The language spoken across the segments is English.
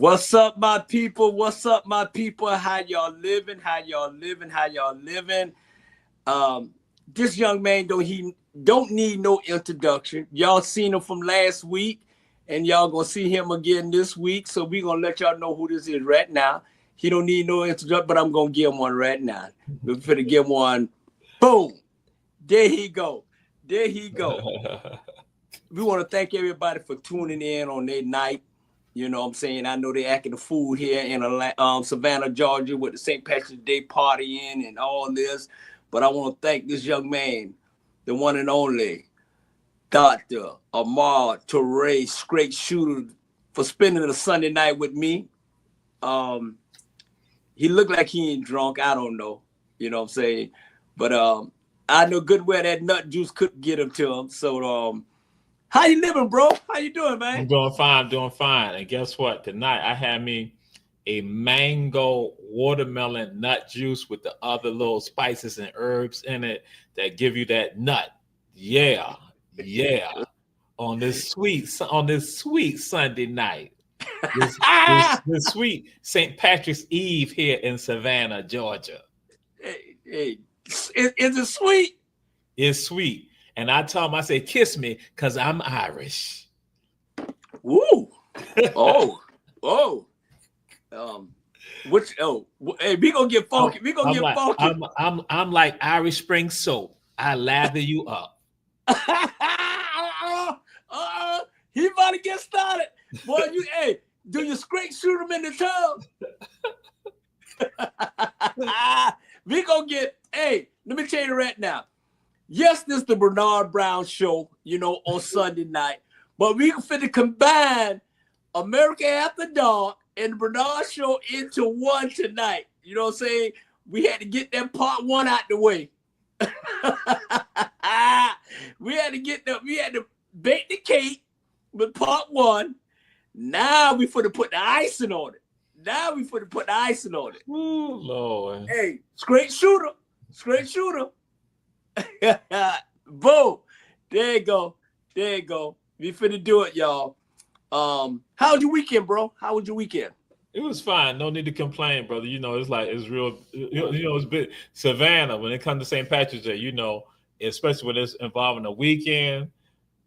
What's up, my people? What's up, my people? How y'all living? How y'all living? How y'all living? This young man don't need no introduction. Y'all seen him from last week, and y'all gonna see him again this week. So we gonna let y'all know who this is right now. He don't need no introduction, but I'm gonna give him one right now. We're gonna give him one. Boom. There he go. There he go. We want to thank everybody for tuning in on their night. You know what I'm saying? I know they acting the fool here in Savannah, Georgia with the St. Patrick's Day partying and all this. But I want to thank this young man, the one and only Dr. Jamal Toure, straight shooter, for spending a Sunday night with me. He looked like he ain't drunk. I don't know. You know what I'm saying? But I know good well that nut juice couldn't get him to him. So how you living, bro? How you doing, man? I'm doing fine, doing fine. And guess what? Tonight I had me a mango watermelon nut juice with the other little spices and herbs in it that give you that nut. Yeah. On this sweet Sunday night. This sweet St. Patrick's Eve here in Savannah, Georgia. Hey, is it sweet? It's sweet. And I told him, I said, kiss me, because I'm Irish. Woo. Oh. Hey, we gonna get funky. Funky. I'm like Irish Spring soap. I lather you up. He about to get started. Boy, do you straight shoot him in the tub? We gonna get, let me tell you right now. Yes, this is the Bernard Brown show, on Sunday night. But we can fit combine America After Dark and the Bernard show into one tonight. You know what I'm saying? We had to get that part one out the way. We had to bake the cake with part one. Now we finna put the icing on it. Ooh, Lord. Hey, straight shooter. Boom. There you go. We finna do it, y'all. How was your weekend, bro? How was your weekend? It was fine. No need to complain, brother. It's real. It's big. Savannah, when it comes to St. Patrick's Day, especially when it's involving a weekend,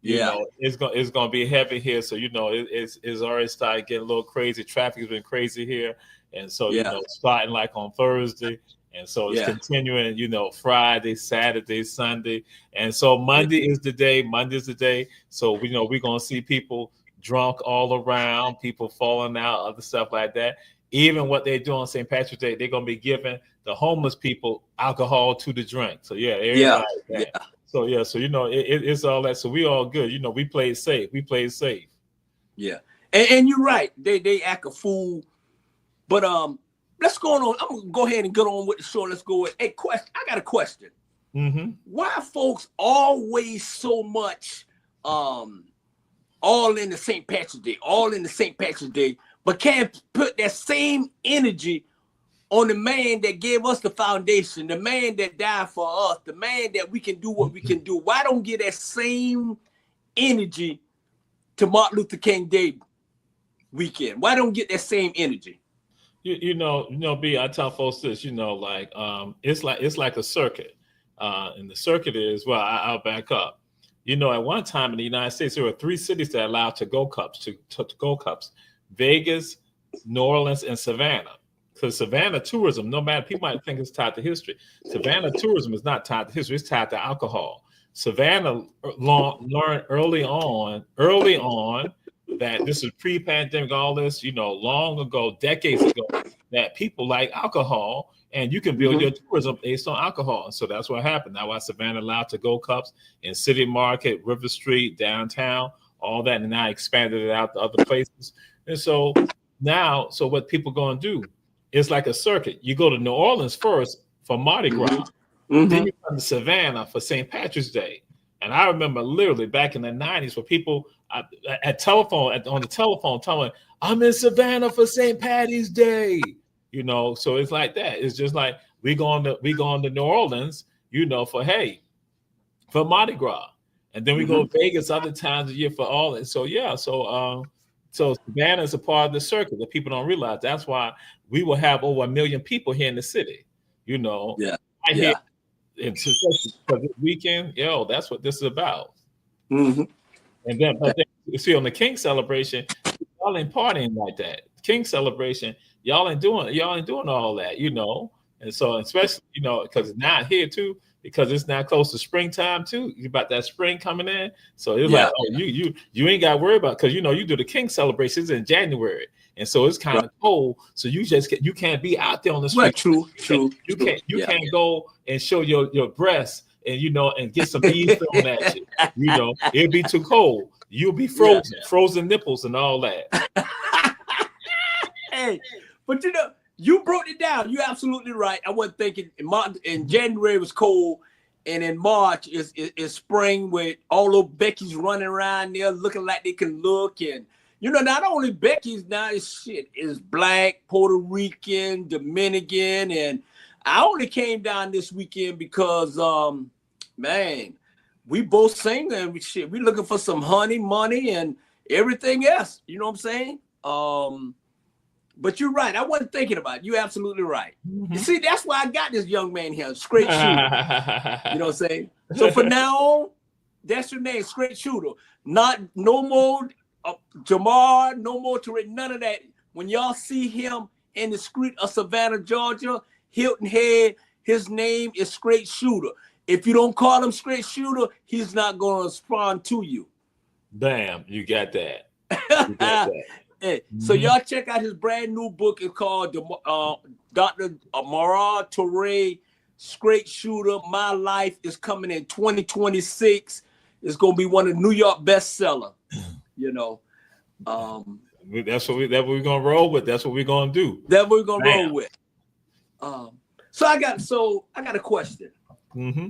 it's gonna be heavy here. So it's already started getting a little crazy. Traffic has been crazy here, and so starting like on Thursday. And so it's continuing, Friday, Saturday, Sunday. And so Monday is the day. So we're going to see people drunk all around, people falling out, other stuff like that. Even what they do on St. Patrick's Day, they're going to be giving the homeless people alcohol to the drink. So So it's all that. So we all good. We played safe. Yeah. And you're right. They act a fool. But let's go on. I'm gonna go ahead and get on with the show. Let's go with a question. I got a question. Mm-hmm. Why folks always so much all in the St. Patrick's Day, but can't put that same energy on the man that gave us the foundation, the man that died for us, the man that we can do what we can do? Why don't get that same energy to Martin Luther King Day weekend? Why don't get that same energy? B, I tell folks this, it's like a circuit. And the circuit is, I'll back up. At one time in the United States, there were 3 cities that allowed to-go cups, Vegas, New Orleans, and Savannah. Because Savannah tourism, no matter, people might think it's tied to history. Savannah tourism is not tied to history, it's tied to alcohol. Savannah learned early on that this is pre-pandemic, all this, long ago, decades ago, that people like alcohol, and you can build your tourism based on alcohol. And so that's what happened. That's why Savannah allowed to-go cups in City Market, River Street, downtown, all that, and now expanded it out to other places. And so now, what people going to do, it's like a circuit. You go to New Orleans first for Mardi Gras, then you come to Savannah for St. Patrick's Day. And I remember literally back in the 90s where people on the telephone telling, I'm in Savannah for St. Patty's Day. So it's like that. It's just like we going to New Orleans, for Mardi Gras. And then we go to Vegas other times a year for all. And so So Savannah is a part of the circuit that people don't realize. That's why we will have over 1 million people here in the city. You know, Yeah. I hear Yeah. because this weekend, that's what this is about. Mm-hmm. And then, but then you see on the King celebration, y'all ain't partying like that. King celebration, y'all ain't doing all that, you know. And so, especially, you know, because it's not here too, because it's not close to springtime too. You about that spring coming in, so it's Yeah. like, oh, you ain't got to worry about, because you know you do the King celebrations in January, and so it's kind of cold. So you can't be out there on the Well, street. true. You Yeah. can't go and show your breasts and and get some bees thrown at you. You know, it'll be too cold. You'll be frozen, frozen nipples and all that. Hey, but you know, you broke it down. You're absolutely right. I wasn't thinking in January it was cold, and in March is spring with all those Becky's running around there looking like they can look. And you know, not only Becky's now, is black, Puerto Rican, Dominican, and I only came down this weekend because man, we both sing and we looking for some honey, money, and everything else. You know what I'm saying? But you're right. I wasn't thinking about it. You're absolutely right. Mm-hmm. You see, that's why I got this young man here, straight shooter. You know what I'm saying? So for now on, that's your name, straight shooter. No more Jamal, no more Toure, none of that. When y'all see him in the street of Savannah, Georgia, Hilton Head, his name is straight shooter. If you don't call him straight shooter, he's not going to respond to you. Bam, you got that. You got that. Hey, so y'all check out his brand new book. It's called Dr. Jamal Toure, Straight Shooter. My Life is coming in 2026. It's gonna be one of the New York bestseller. You know, that's what we're gonna roll with. That's what we're gonna do. That we're gonna roll with. So I got a question. Mm-hmm.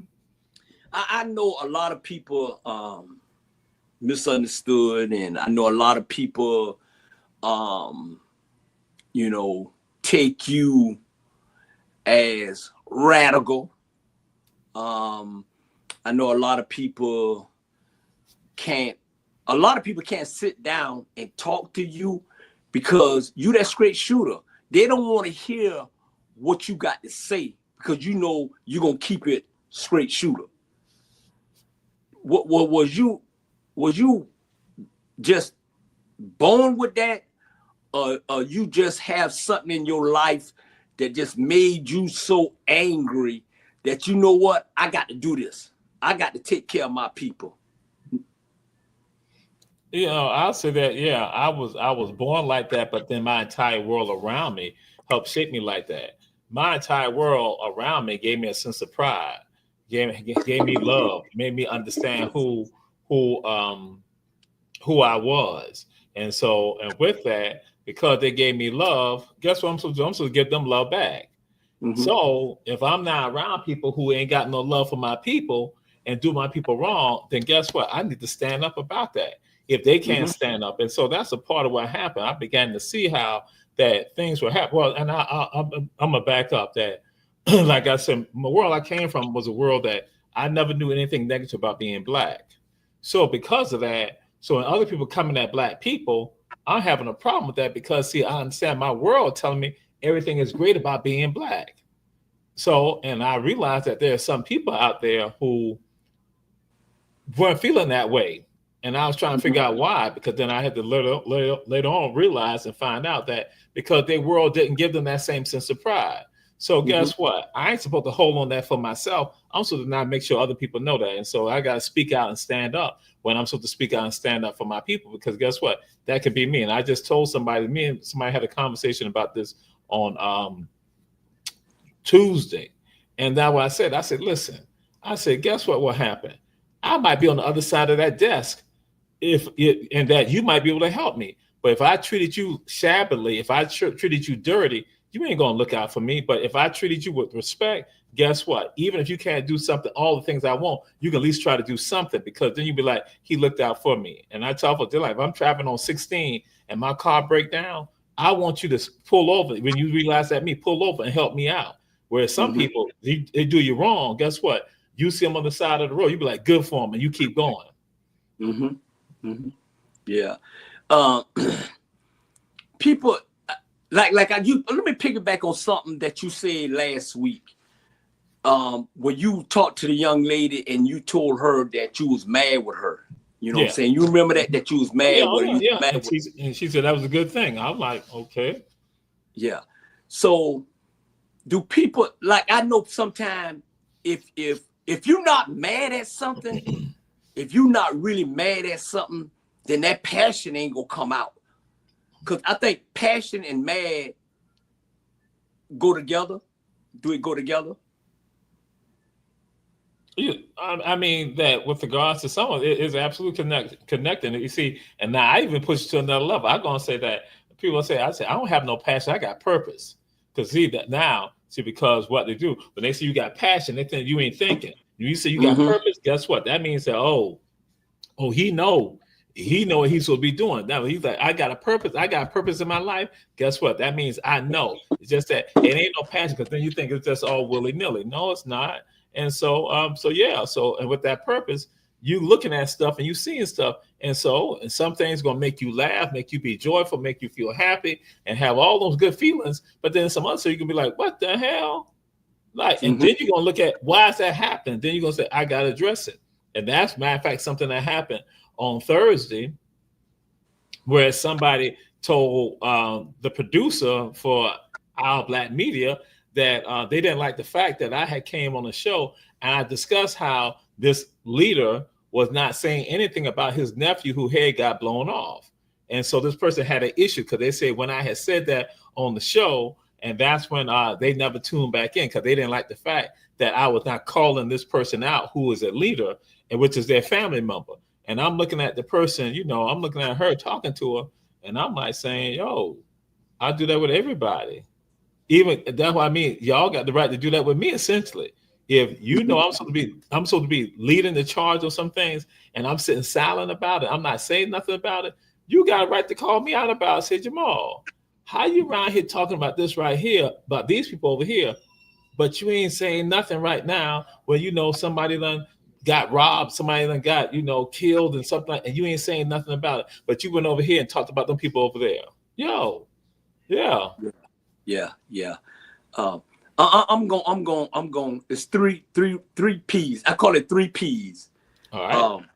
I know a lot of people misunderstood, and I know a lot of people you know, take you as radical. I know a lot of people can't sit down and talk to you because you that straight shooter. They don't want to hear what you got to say because you know you're gonna keep it straight shooter. What was you just born with that? You just have something in your life that just made you so angry that you know what? I got to do this. I got to take care of my people. You know, I'll say that. Yeah, I was born like that, but then my entire world around me helped shape me like that. My entire world around me gave me a sense of pride, gave me love, made me understand who I was, and with that. Because they gave me love, guess what I'm supposed to do? I'm supposed to give them love back. Mm-hmm. So if I'm not around people who ain't got no love for my people and do my people wrong, then guess what? I need to stand up about that if they can't stand up. And so that's a part of what happened. I began to see how that things were happening. Well, and I'm going to back up that, like I said, the world I came from was a world that I never knew anything negative about being black. So because of that, so when other people coming at black people, I'm having a problem with that because, see, I understand my world telling me everything is great about being black. So, and I realized that there are some people out there who weren't feeling that way. And I was trying to figure out why, because then I had to later on realize and find out that because their world didn't give them that same sense of pride. So guess what? I ain't supposed to hold on that for myself. I'm supposed to not make sure other people know that. And so I got to speak out and stand up when I'm supposed to speak out and stand up for my people, because guess what? That could be me. And I just told me and somebody had a conversation about this on Tuesday. And that's what I said, listen, guess what will happen? I might be on the other side of that desk and that you might be able to help me. But if I treated you shabbily, if I treated you dirty, you ain't going to look out for me. But if I treated you with respect, guess what? Even if you can't do something, all the things I want, you can at least try to do something, because then you'd be like, he looked out for me. And I tell folks, like, if I'm traveling on 16 and my car break down, I want you to pull over. When you realize that, pull over and help me out. Whereas some people, they do you wrong. Guess what? You see them on the side of the road, you be like, good for them, and you keep going. Yeah. people let me piggyback on something that you said last week. When you talked to the young lady and you told her that you was mad with her. You know what I'm saying? You remember that you was mad with her. Yeah. And she said that was a good thing. I'm like, okay. Yeah. So do people, like, I know sometimes if you're not mad at something, if you're not really mad at something, then that passion ain't gonna come out. Because I think passion and mad go together. Do it go together? I mean, that with regards to someone, it is absolutely connecting. You see, and now I even push it to another level. I'm gonna say that people say, I don't have no passion, I got purpose. Because because what they do, when they say you got passion, they think you ain't thinking. When you say you got purpose, guess what? That means that he know what he's supposed to be doing. Now he's like, I got a purpose in my life. Guess what? That means I know. It's just that it ain't no passion, because then you think it's just all willy-nilly. No, it's not. And so and with that purpose, you looking at stuff and you seeing stuff. And some things gonna make you laugh, make you be joyful, make you feel happy, and have all those good feelings. But then some other stuff you can be like, what the hell? Like, and then you're gonna look at why is that happening? Then you're gonna say, I gotta address it. And that's, matter of fact, something that happened on Thursday, where somebody told the producer for Our Black Media that they didn't like the fact that I had came on the show and I discussed how this leader was not saying anything about his nephew who head got blown off. And so this person had an issue, because they said when I had said that on the show, and that's when they never tuned back in, because they didn't like the fact that I was not calling this person out who is a leader, and which is their family member. And I'm looking at the person, I'm looking at her, talking to her, and I'm like saying, yo, I do that with everybody. Even that's what I mean. Y'all got the right to do that with me, essentially. If I'm supposed to be leading the charge on some things, and I'm sitting silent about it, I'm not saying nothing about it, you got a right to call me out about it. Say, Jamal, how you around here talking about this right here, about these people over here, but you ain't saying nothing right now when somebody done got robbed, somebody done got killed and something like, and you ain't saying nothing about it, but you went over here and talked about them people over there. Yeah. I'm going. It's three P's. I call it 3 P's. All right.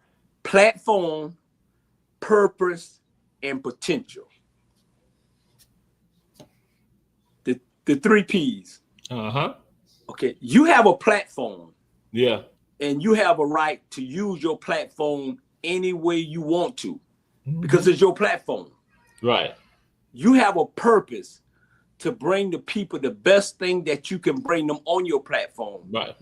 Platform, purpose, and potential. The 3 P's. Okay. You have a platform. Yeah. And you have a right to use your platform any way you want to, because it's your platform. Right. You have a purpose to bring the people the best thing that you can bring them on your platform. Right.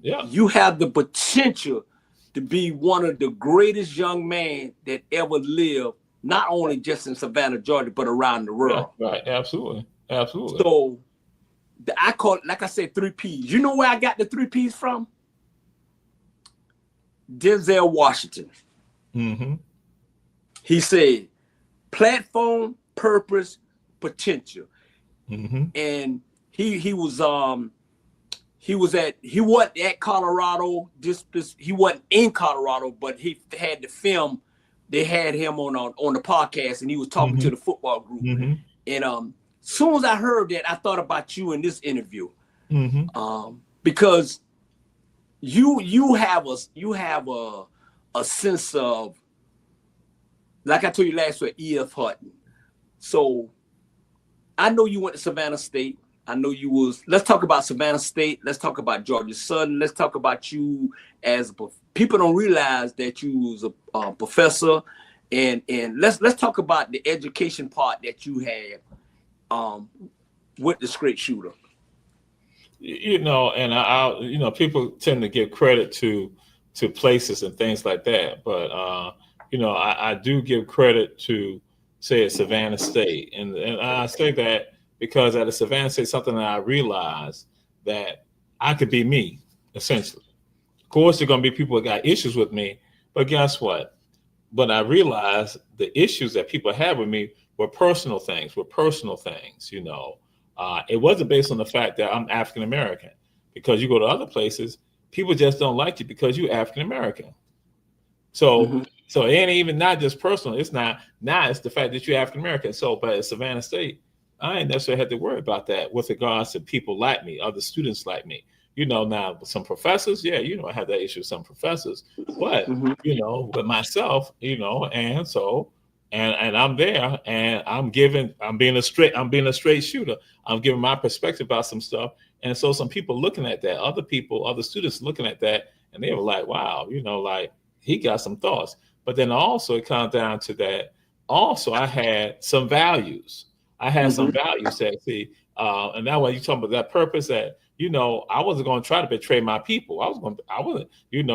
Yeah. You have the potential to be one of the greatest young men that ever lived, not only just in Savannah, Georgia, but around the world. Right. Absolutely. So I call it, like I said, 3 P's. You know where I got the 3 P's from? Denzel Washington. He said, platform, purpose, potential. And he wasn't at Colorado. He wasn't in Colorado, but he had the film. They had him on the podcast, and he was talking to the football group. And soon as I heard that, I thought about you in this interview, because you have a sense of, like I told you last week, E.F. Hutton. So I know you went to Savannah State. I know you was. Let's talk about Savannah State. Let's talk about Georgia Southern. Let's talk about you as people don't realize that you was a professor, and let's talk about the education part that you had with the straight shooter. And I people tend to give credit to places and things like that, but I do give credit to, say, at Savannah State, and I say that because at a Savannah State, something that I realized that I could be me, essentially. Of course, there are going to be people that got issues with me, but guess what? But I realized the issues that people had with me were personal things. It wasn't based on the fact that I'm African American, because you go to other places, people just don't like you because you're African American. So So it ain't even not just personal. It's not now. It's the fact that you're African American. So, but at Savannah State, I ain't necessarily had to worry about that with regards to people like me, other students like me. Now some professors, yeah, I had that issue with some professors, but Mhm. with myself, and so and I'm there and I'm being a straight shooter. I'm giving my perspective about some stuff. And so some people looking at that, other students looking at that, and they were like, wow, like he got some thoughts. But then also it comes down to that. Also, I had some values. I had some Mhm. values that and that way you talking about that purpose that, I wasn't going to try to betray my people. I wasn't, it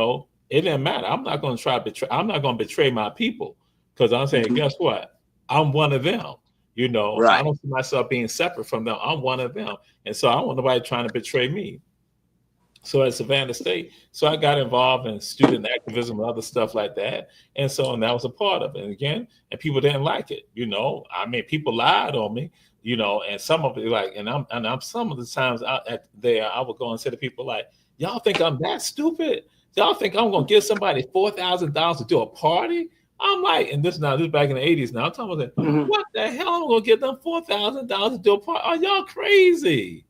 didn't matter. I'm not going to I'm not going to betray my people because I'm saying, Mhm. guess what? I'm one of them. I Right. don't see myself being separate from them. I'm one of them. And so I don't want nobody trying to betray me. So at Savannah State, so I got involved in student activism and other stuff like that. And that was a part of it. And again, and people didn't like it. I mean, people lied on me, and some of it like, and I'm some of the times I would go and say to people like, y'all think I'm that stupid? Y'all think I'm going to give somebody $4,000 to do a party? I'm like, and this back in the 80s now. I'm talking about that. Mhm. What the hell? I'm going to give them $4,000 to do a party? Are y'all crazy?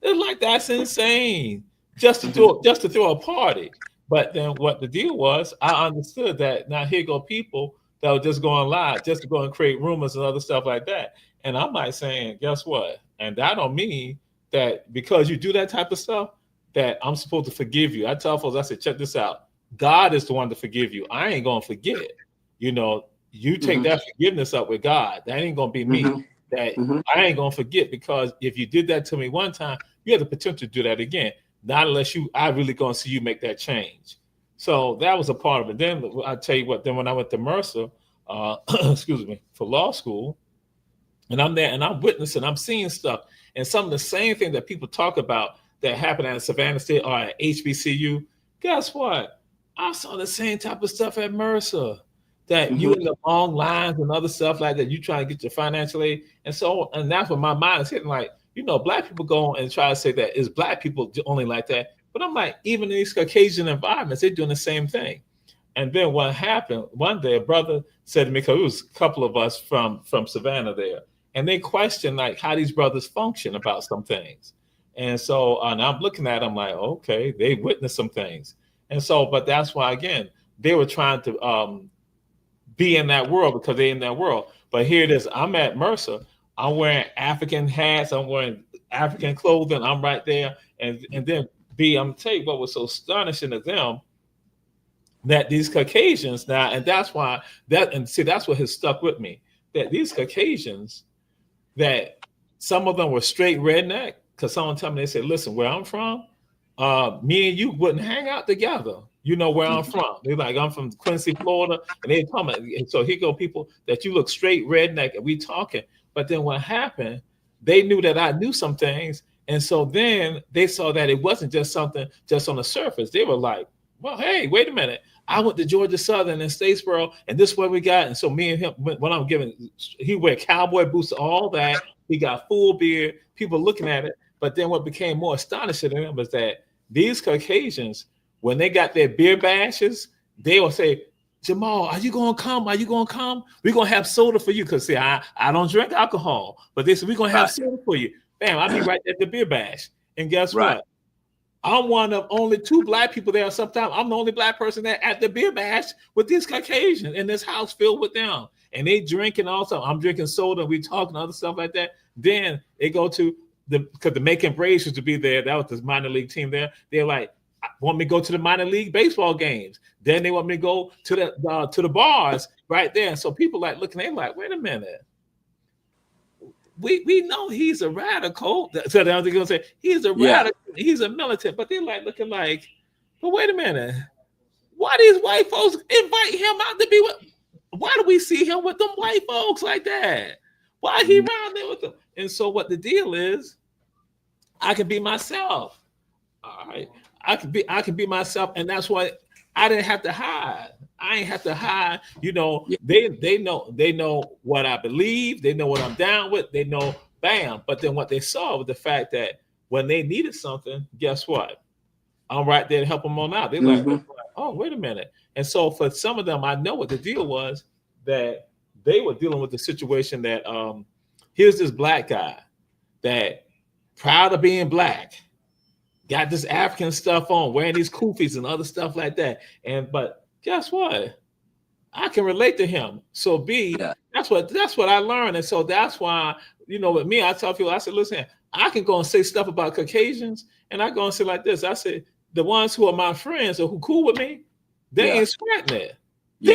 It's like that's insane. Mhm. Just to throw a party. But then what the deal was, I understood that now here go people that were just going live, just to go and create rumors and other stuff like that. And I'm like saying, guess what? And that don't mean that because you do that type of stuff, that I'm supposed to forgive you. I tell folks, I said, check this out. God is the one to forgive you. I ain't gonna forget. You take Mhm. that forgiveness up with God. That ain't gonna be me. Mhm. That Mhm. I ain't gonna forget because if you did that to me one time, you have the potential to do that again. Not unless I really gonna see you make that change. So that was a part of it. Then I tell you what. Then when I went to Mercer, excuse me, for law school, and I'm there and I'm witnessing, I'm seeing stuff, and some of the same thing that people talk about that happened at Savannah State or at HBCU. Guess what? I saw the same type of stuff at Mercer. That you Mhm. in the long lines and other stuff like that, you trying to get your financial aid, and that's what my mind is hitting. Like, black people go and try to say that it's black people only like that, but I'm like, even in these Caucasian environments, they're doing the same thing. And then what happened? One day, a brother said to me, because it was a couple of us from Savannah there, and they questioned like how these brothers function about some things. And I'm looking at them like, okay, they witnessed some things. But that's why again, they were trying to be in that world because they're in that world. But here it is. I'm at Mercer. I'm wearing African hats. I'm wearing African clothing. I'm right there. And then I'm gonna tell you what was so astonishing to them that these Caucasians now, and that's why that's what has stuck with me. That these Caucasians, that some of them were straight redneck, because someone told me, they said, listen, where I'm from, me and you wouldn't hang out together. You know where I'm Mhm. from. They're like, I'm from Quincy, Florida. And they tell me, and so here go people that you look straight redneck and we talking. But then what happened, they knew that I knew some things. And so then they saw that it wasn't just something just on the surface. They were like, well, hey, wait a minute. I went to Georgia Southern in Statesboro, and this is what we got. And so me and him, when I'm giving, he wear cowboy boots, all that. He got full beard. People looking at it. But then what became more astonishing to him was that these Caucasians, when they got their beer bashes, they will say, Jamal, are you gonna come? Are you gonna come? We're gonna have soda for you. Cause see, I don't drink alcohol, but they said we're gonna have Right. soda for you. Bam, I'll be right at the beer bash. And guess Right. what? I'm one of only two black people there. Sometimes I'm the only black person there at the beer bash with these Caucasians in this house filled with them. And they drinking also. I'm drinking soda. We talking other stuff like that. Then they go to because the Macon Braves used to be there. That was the minor league team there. They're like, want me to go to the minor league baseball games. Then they want me to go to the bars right there. And so people like looking, they're like, wait a minute. We know he's a radical. So they're gonna say he's a Yeah. radical, he's a militant, but they're like looking like, but wait a minute, why these white folks invite him out to be with? Why do we see him with them white folks like that? Why he Mhm. around there with them? And so what the deal is, I can be myself. All right. I can be myself, and that's why I didn't have to hide. I ain't have to hide. Yeah. They know what I believe. They know what I'm down with. They know, bam. But then what they saw was the fact that when they needed something, guess what? I'm right there to help them on out. They're like, Mhm. oh, wait a minute. And so for some of them, I know what the deal was, that they were dealing with the situation that here's this black guy that proud of being black, got this African stuff on, wearing these kufis and other stuff like that. But guess what? I can relate to him. So that's what I learned. And so that's why, with me, I tell people, I said, listen, I can go and say stuff about Caucasians, and I go and say like this. I said, the ones who are my friends or who cool with me, they ain't sweating it. They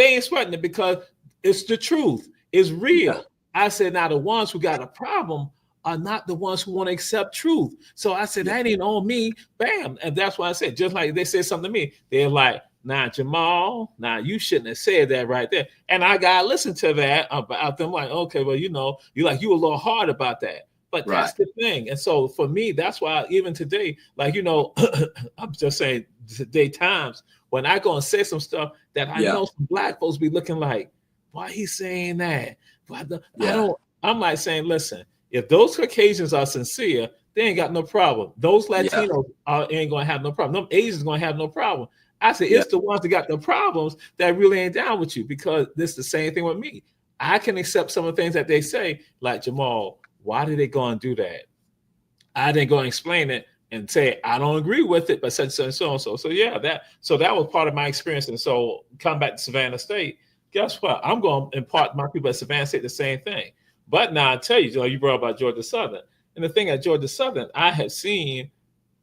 ain't sweating it because it's the truth. It's real. Yeah. I said, now the ones who got a problem are not the ones who want to accept truth. So I said, that ain't on me. Bam. And that's why I said, just like they said something to me, they're like, nah, Jamal, you shouldn't have said that right there. And I got to listen to that about them. Like, okay, well, you were a little hard about that. But that's the thing. And so for me, that's why even today, like, I'm just saying today times when I go and say some stuff that I know some black folks be looking like, why he saying that? I'm like saying, listen, if those Caucasians are sincere, they ain't got no problem. Those Latinos ain't going to have no problem. Them Asians going to have no problem. I said, it's the ones that got the problems that really ain't down with you, because this is the same thing with me. I can accept some of the things that they say, like, Jamal, why did they go and do that? I didn't go and explain it and say, I don't agree with it, but such and so and so. So that was part of my experience. And so come back to Savannah State, guess what? I'm going to impart my people at Savannah State the same thing. But now I tell you, you brought up about Georgia Southern. And the thing at Georgia Southern, I have seen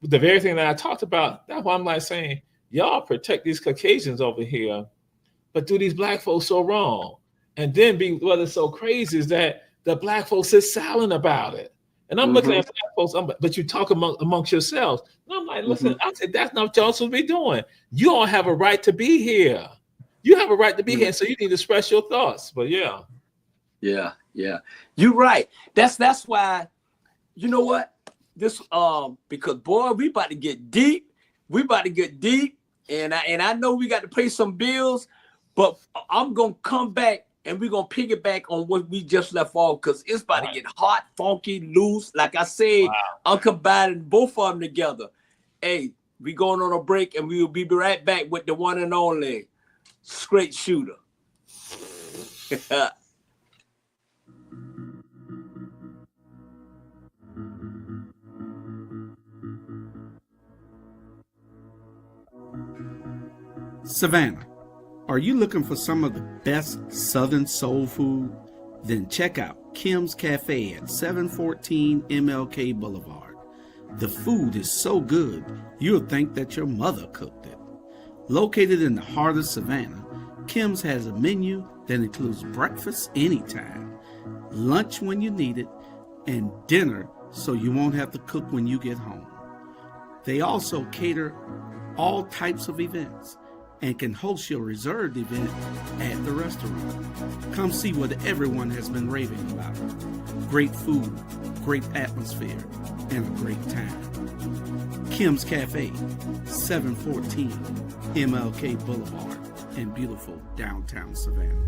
the very thing that I talked about. That's why I'm like saying, y'all protect these Caucasians over here, but do these black folks so wrong. And then what is so crazy is that the black folks is silent about it. And I'm looking at black folks, but you talk amongst yourselves. And I'm like, listen, I said, that's not what y'all supposed to be doing. You all have a right to be here. You have a right to be here, so you need to express your thoughts. But yeah. You're right. That's why, you know what? This because boy, we about to get deep. And I know we got to pay some bills, but I'm gonna come back and we're gonna piggyback on what we just left off, because it's about to get hot, funky, loose. Like I said, I'm combining both of them together. Hey, we going on a break and we will be right back with the one and only Straight Shooter. Savannah, are you looking for some of the best Southern soul food? Then check out Kim's Cafe at 714 MLK Boulevard. The food is so good, you'll think that your mother cooked it. Located in the heart of Savannah, Kim's has a menu that includes breakfast anytime, lunch when you need it, and dinner so you won't have to cook when you get home. They also cater all types of events and can host your reserved event at the restaurant. Come see what everyone has been raving about. Great food, great atmosphere, and a great time. Kim's Cafe, 714 MLK Boulevard in beautiful downtown Savannah.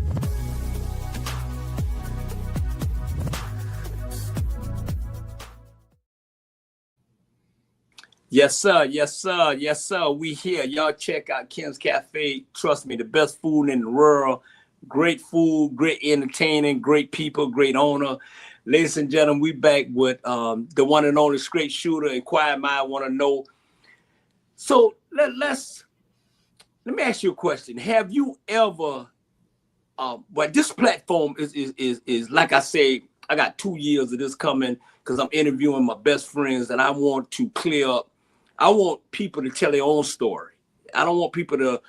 Yes, sir. We here. Y'all check out Kim's Cafe. Trust me, the best food in the world. Great food, great entertaining, great people, great owner. Ladies and gentlemen, we back with the one and only Straight Shooter. Inquired Mind want to know. So let me ask you a question. Have you ever? Well, this platform is like I say. I got 2 years of this coming because I'm interviewing my best friends, and I want to clear up. I want people to tell their own story. I don't want people to,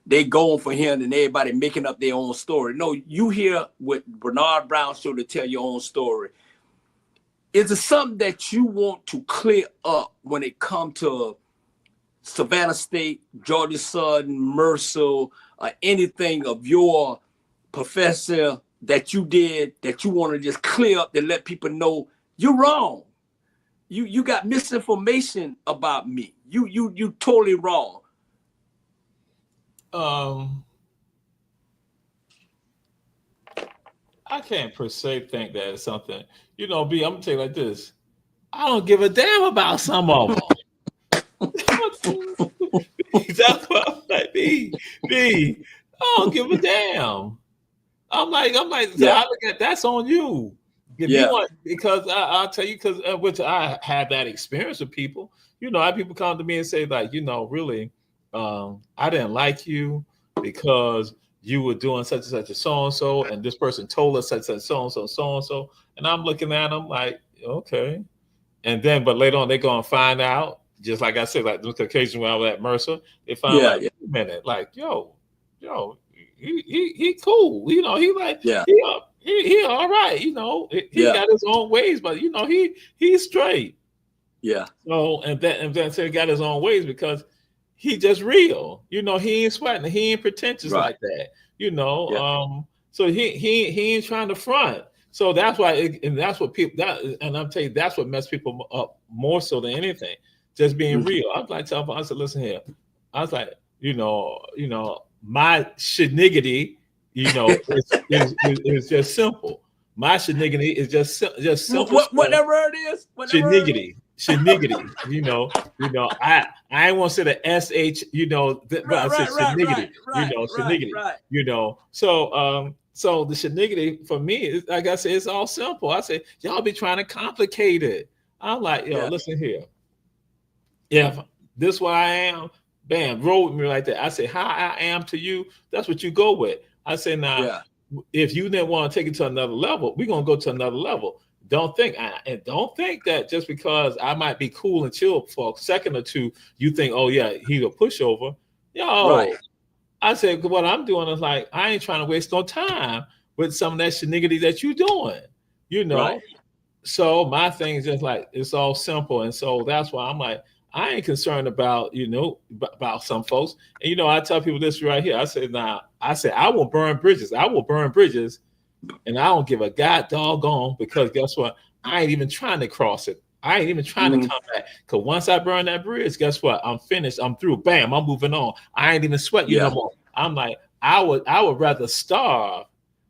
they going for him and everybody making up their own story. No, you here with Bernard Brown Show to tell your own story. Is it something that you want to clear up when it comes to Savannah State, Georgia Southern, Mercer, anything of your professor that you did that you want to just clear up to let people know you're wrong? You got misinformation about me. You totally wrong. I can't per se think that it's something. B, I'm gonna tell you like this. I don't give a damn about some of them. That's what I'm like, B, I don't give a damn. I'm like, so Yeah. I look at that's on you. If you Yeah. want, because I'll tell you, because which I had that experience with people. You know, I have people come to me and say like, you know, really, I didn't like you because you were doing such and such a so and so, and this person told us such and so and so, so and so, and I'm looking at them like, okay, and then but later on they go and find out, just like I said, like the occasion when I was at Mercer, they found Yeah. like, Yeah. wait a minute, like, yo, he cool, you know, he like Yeah. he all right, you know, he Yeah. got his own ways, but you know, he's straight. Yeah. So and then so he got his own ways because he just real, you know, he ain't sweating, he ain't pretentious Right. like that, you know. Yeah. So he ain't trying to front. So that's why, and that's what people and I'm telling you, that's what messed people up more so than anything, just being real. I was like, telling them, I said, listen here, I was like, you know, my shenanigans, you know, is just simple. My shenanigans is just simple. Whatever it is. Shenanigans, you know, I ain't want to say the sh, you know, but I said shenanigans, you know, shenanigans, you know. So the shenanigans for me is, like I said, it's all simple. I say y'all be trying to complicate it. I'm like, yo, listen here. If this what I am, bam, roll with me like that. I say how I am to you, that's what you go with. I say now, if you didn't want to take it to another level, we're gonna go to another level. Don't think that just because I might be cool and chill for a second or two, you think, oh yeah, he's a pushover. Yo, I said what I'm doing is like I ain't trying to waste no time with some of that shenanigans that you doing, you know. Right. So my thing is just like it's all simple, and so that's why I'm like I ain't concerned about, you know, about some folks. And you know, I tell people this right here. I said I will burn bridges. I will burn bridges. And I don't give a god doggone, because guess what? I ain't even trying to cross it. I ain't even trying to come back. Because once I burn that bridge, guess what? I'm finished. I'm through. Bam, I'm moving on. I ain't even sweating you no more. I'm like, I would rather starve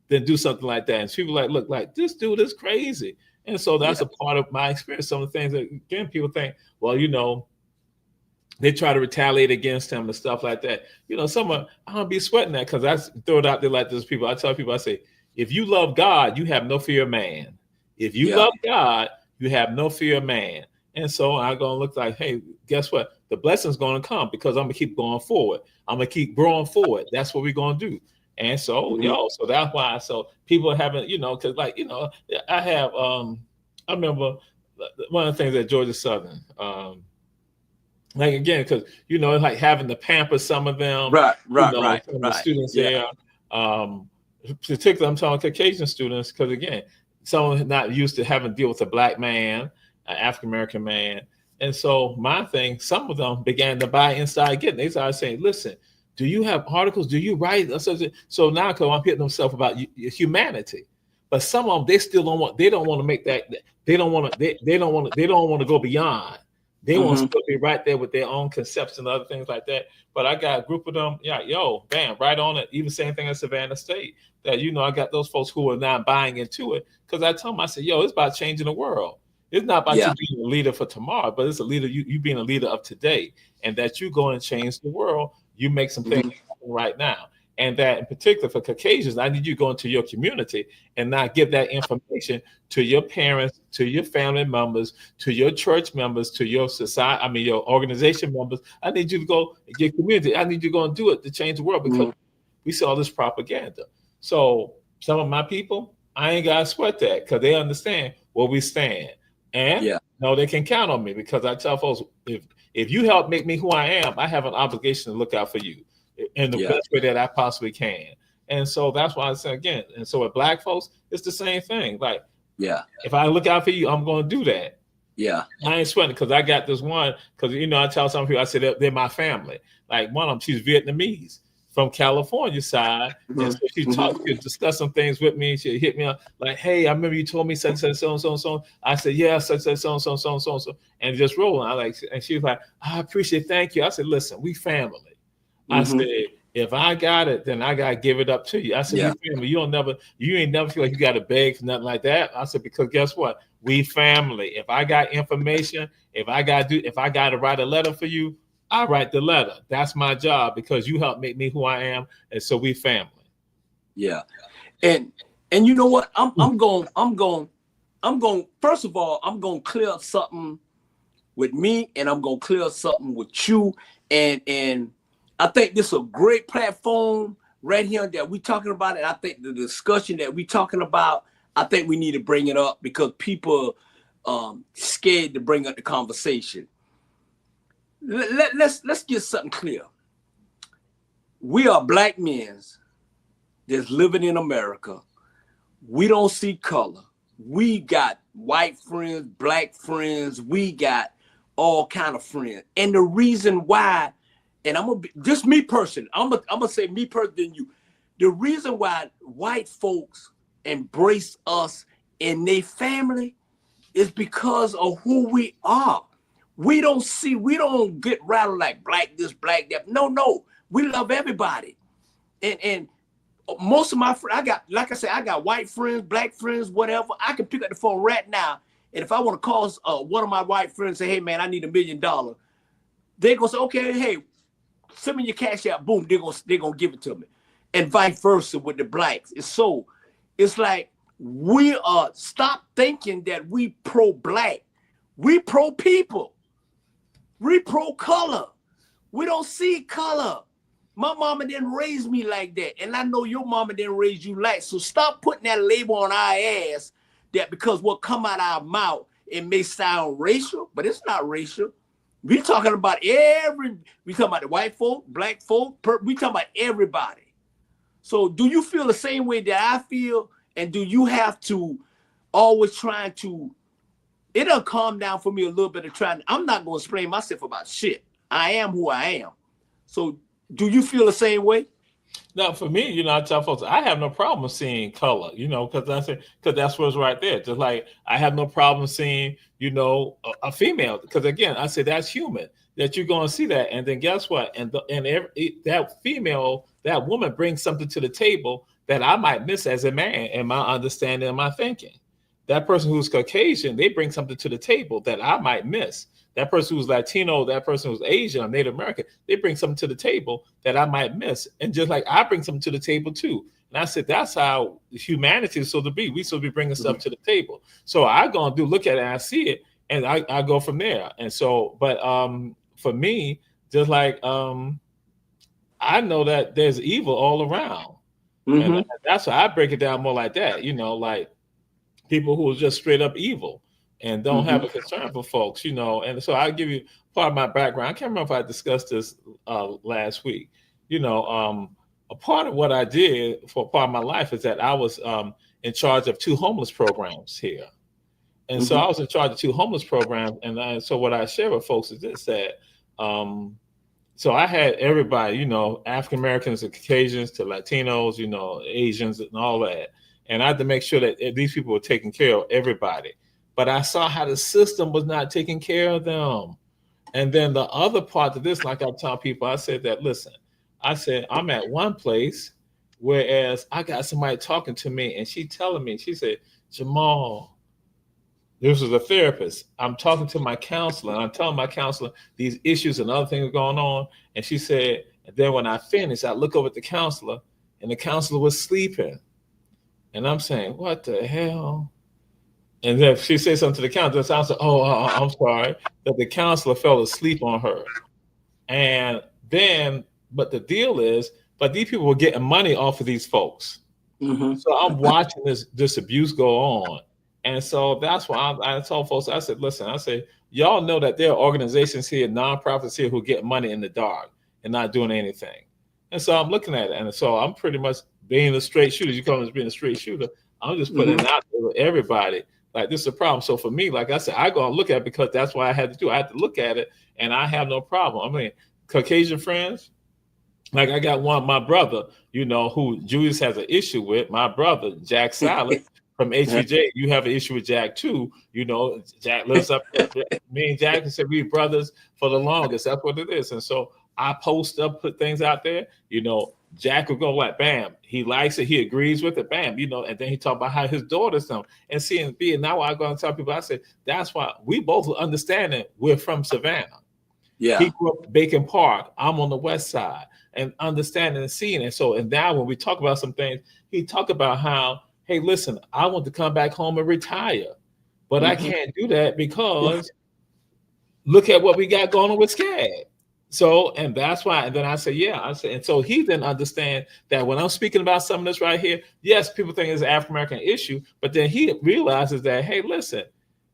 than do something like that. And people like, look, like this dude is crazy. And so that's a part of my experience. Some of the things that, again, people think, well, you know, they try to retaliate against him and stuff like that. You know, I don't be sweating that, because I throw it out there like this. People, I tell people, I say, if you love God, you have no fear of man. If you love God, you have no fear of man. And so I'm going to look like, hey, guess what? The blessing's going to come because I'm going to keep going forward. I'm going to keep growing forward. That's what we're going to do. And so, so that's why. So people haven't, you know, because like, you know, I have, I remember one of the things at Georgia Southern, like, again, because, you know, like having to pamper some of them, the students there, particularly I'm talking Caucasian students, because again, someone not used to having to deal with a black man, an African-American man. And so my thing, some of them began to buy inside getting. They started saying, listen, do you have articles? Do you write? So now, because I'm hitting themselves about humanity. But some of them, they still don't want, they don't want to make that, they don't want to go beyond. They want to still be right there with their own concepts and other things like that. But I got a group of them, bam, right on it. Even same thing at Savannah State, that, you know, I got those folks who are now buying into it. Because I tell them, I said, it's about changing the world. It's not about you being a leader for tomorrow, but it's a leader, you being a leader of today. And that you go and change the world, you make some things happen right now. And that in particular for Caucasians, I need you to go into your community and not give that information to your parents, to your family members, to your church members, to your society, your organization members. I need you to go your community. I need you to go and do it to change the world, because we see all this propaganda. So some of my people, I ain't got to sweat that, because they understand where we stand. And no, they can count on me, because I tell folks, if you help make me who I am, I have an obligation to look out for you in the best way that I possibly can. And so that's why I say again, and so with black folks, it's the same thing. Like, if I look out for you, I'm going to do that. I ain't sweating, because I got this one, because, you know, I tell some people, I said, they're my family. Like one of them, she's Vietnamese from California side. And so she discussed some things with me. She hit me up like, hey, I remember you told me such, such, so and so and so. I said, yeah, such, such, so and so, so and so and so. And just rolling. And she was like, I appreciate, thank you. I said, listen, we family. I said, if I got it, then I gotta give it up to you. I said, we family. You ain't never feel like you gotta beg for nothing like that. I said, because guess what? We family. If I got information, if I gotta write a letter for you, I write the letter. That's my job because you helped make me who I am, and so we family. Yeah, and you know what? I'm going. First of all, I'm going to clear up something with me, and I'm going to clear up something with you, and I think this is a great platform right here that we talking about it. I think the discussion that we talking about, I think we need to bring it up because people scared to bring up the conversation. Let's get something clear. We are black men that's living in America. We don't see color. We got white friends, black friends. We got all kind of friends. And the reason why, and I'm gonna be, just me personally, I'm gonna say me personally than you. The reason why white folks embrace us and their family is because of who we are. We don't get rattled like black this, black that. No. We love everybody. And most of my friends, like I said, I got white friends, black friends, whatever. I can pick up the phone right now. And if I want to call one of my white friends, say, hey man, I need $1 million. They're gonna say, okay, hey, send me your cash out. Boom, they're gonna give it to me. And vice versa with the blacks. It's like we stop thinking that we pro-black. We pro-people. We pro-color. We don't see color. My mama didn't raise me like that. And I know your mama didn't raise you like. So stop putting that label on our ass that because what come out our mouth, it may sound racial, but it's not racial. We talking about we talking about the white folk, black folk, we talking about everybody. So do you feel the same way that I feel? And do you have to always trying to, it'll calm down for me a little bit of trying, I'm not going to explain myself about shit. I am who I am. So do you feel the same way? Now, for me, I tell folks, I have no problem seeing color, because that's what's right there. Just like I have no problem seeing, a female, because again, I say that's human, that you're going to see that. And then guess what? That female, that woman brings something to the table that I might miss as a man in my understanding and my thinking. That person who's Caucasian, they bring something to the table that I might miss. That person who's Latino, that person who's Asian or Native American, they bring something to the table that I might miss. And just like I bring something to the table too. And I said, that's how humanity is so to be. We supposed to be bringing stuff to the table. So I go and look at it and I see it and I go from there. And so, but for me, just like I know that there's evil all around. Mm-hmm. And that's why I break it down more like that, like people who are just straight up evil and don't have a concern for folks, And so I'll give you part of my background. I can't remember if I discussed this last week. A part of what I did for part of my life is that I was in charge of 2 homeless programs here. And so I was in charge of 2 homeless programs. And so what I share with folks is this, that so I had everybody, African Americans and Caucasians to Latinos, Asians and all that. And I had to make sure that these people were taking care of everybody. But I saw how the system was not taking care of them. And then the other part of this, like I tell people, I said that, listen, I said, I'm at one place, whereas I got somebody talking to me and she telling me, she said, Jamal, this is a therapist. I'm talking to my counselor. And I'm telling my counselor these issues and other things are going on. And she said, and then when I finished, I look over at the counselor and the counselor was sleeping. And I'm saying, what the hell? And then she said something to the counselor. So I said, I'm sorry. That the counselor fell asleep on her. And then, but the deal is, but these people were getting money off of these folks. Mm-hmm. So I'm watching this abuse go on. And so that's why I told folks, I said, listen, I said, y'all know that there are organizations here, nonprofits here who get money in the dark and not doing anything. And so I'm looking at it. And so I'm pretty much being a straight shooter. You call me being a straight shooter. I'm just putting it out there with everybody. Like, this is a problem. So for me, like I said, I go and look at it because that's what I had to do. I had to look at it and I have no problem. I mean, Caucasian friends, like I got my brother, who Julius has an issue with, my brother, Jack Salad from HVJ. You have an issue with Jack too. Jack lives up there. Me and Jack said we brothers for the longest. That's what it is. And so I put things out there, Jack will go like, bam, he likes it, he agrees with it, bam, and then he talk about how his daughters them and CNB. And now I go and tell people, I said, that's why we both understand that we're from Savannah. Yeah. He grew up in Bacon Park. I'm on the west side, and understanding and seeing it. So, and now when we talk about some things, he talked about how, hey, listen, I want to come back home and retire, but I can't do that because look at what we got going on with SCAD. So, and that's why, and then I say, yeah, I say, and so he didn't understand that when I'm speaking about some of this right here, yes, people think it's an African-American issue, but then he realizes that, hey, listen,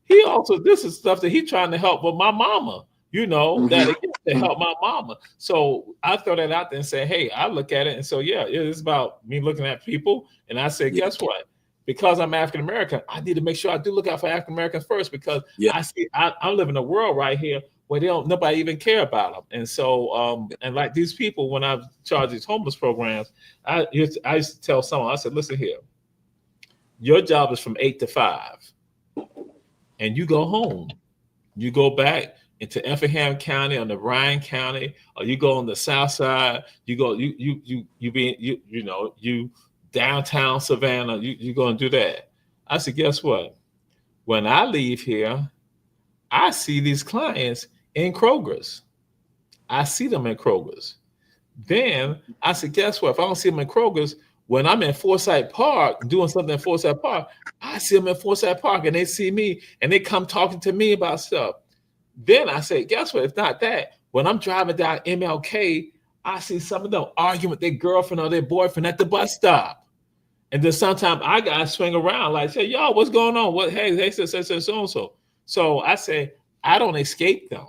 he also, this is stuff that he's trying to help with my mama, that again, to help my mama. So I throw that out there and say, hey, I look at it. And so, yeah, it's about me looking at people. And I say, guess what? Because I'm African-American, I need to make sure I do look out for African-Americans first, because I see, I live in a world right here where nobody even care about them. And so, and like these people, when I charge these homeless programs, I used to tell someone, I said, listen here, your job is from 8 to 5 and you go home, you go back into Effingham County, on the Bryan County, or you go on the south side, you downtown Savannah, you're going to do that. I said, guess what? When I leave here, I see these clients in Kroger's. I see them in Kroger's. Then I said, guess what? If I don't see them in Kroger's, when I'm in Forsyth Park, doing something in Forsyth Park, I see them in Forsyth Park and they see me and they come talking to me about stuff. Then I say, guess what? If not that, when I'm driving down MLK, I see some of them arguing with their girlfriend or their boyfriend at the bus stop. And then sometimes I got to swing around like, say, yo, what's going on? What? Hey, they said so-and-so. So I say, I don't escape them.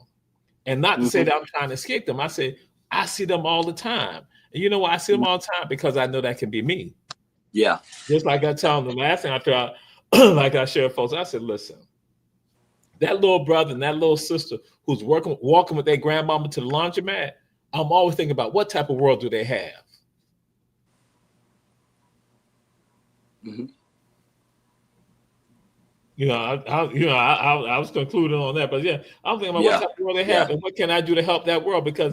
And not to say that I'm trying to escape them. I say, I see them all the time. And you know why I see them all the time? Because I know that can be me. Yeah. Just like I tell them the last thing after like I share folks, I said, listen, that little brother and that little sister who's walking with their grandmama to the laundromat, I'm always thinking about what type of world do they have? I was concluding on that, but yeah, I'm thinking about what type of world they have and what can I do to help that world? Because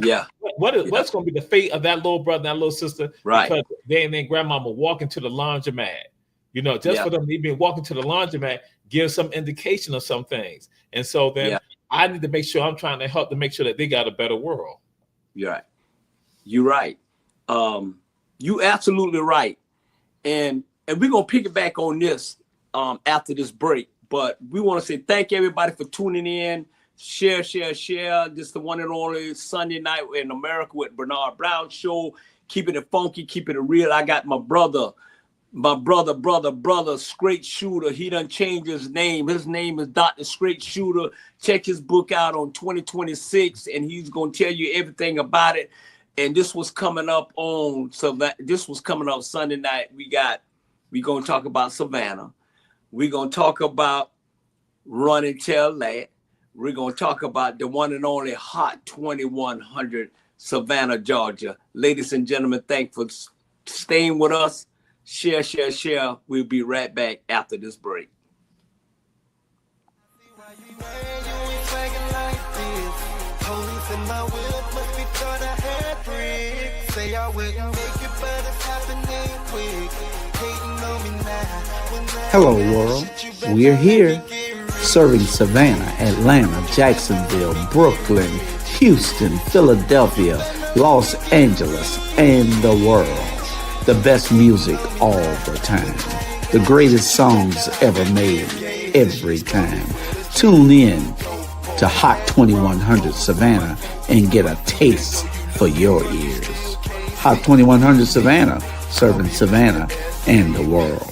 what's going to be the fate of that little brother and that little sister? Right. Because they and their grandmama walking to the laundromat, just for them even walking to the laundromat gives some indication of some things. And so then I need to make sure I'm trying to help to make sure that they got a better world. You're right. You're right. You absolutely right. And we're going to piggyback on this after this break. But we want to say thank everybody for tuning in. Share. This is the one and only Sunday night in America with Bernard Brown show. Keeping it funky, keeping it real. I got my brother, Straight Shooter. He done changed his name. His name is Dr. Straight Shooter. Check his book out on 2026, and he's going to tell you everything about it. And this was coming up Sunday night. We're going to talk about Savannah. We're going to talk about Run and Tell That. We're going to talk about the one and only Hot 2100 Savannah, Georgia. Ladies and gentlemen, thanks for staying with us. Share. We'll be right back after this break. Hello, world. We're here, serving Savannah, Atlanta, Jacksonville, Brooklyn, Houston, Philadelphia, Los Angeles, and the world. The best music all the time. The greatest songs ever made, every time. Tune in to Hot 2100 Savannah and get a taste for your ears. Hot 2100 Savannah, serving Savannah and the world.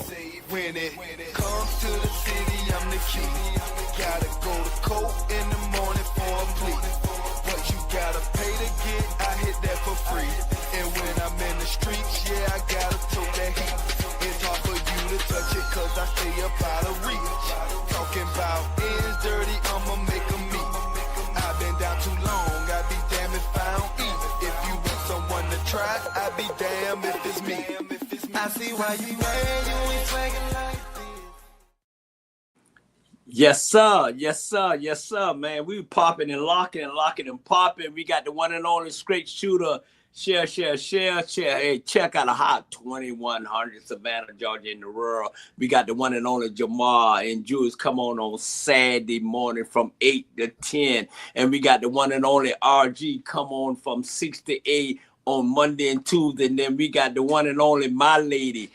Yes, sir, man. We popping and locking and popping. We got the one and only Straight Shooter Share. Hey, check out a hot 2100 Savannah, Georgia in the rural. We got the one and only Jamal and Jules come on Saturday morning from 8 to 10. And we got the one and only RG come on from 6 to 8 on Monday and Tuesday. And then we got the one and only My Lady,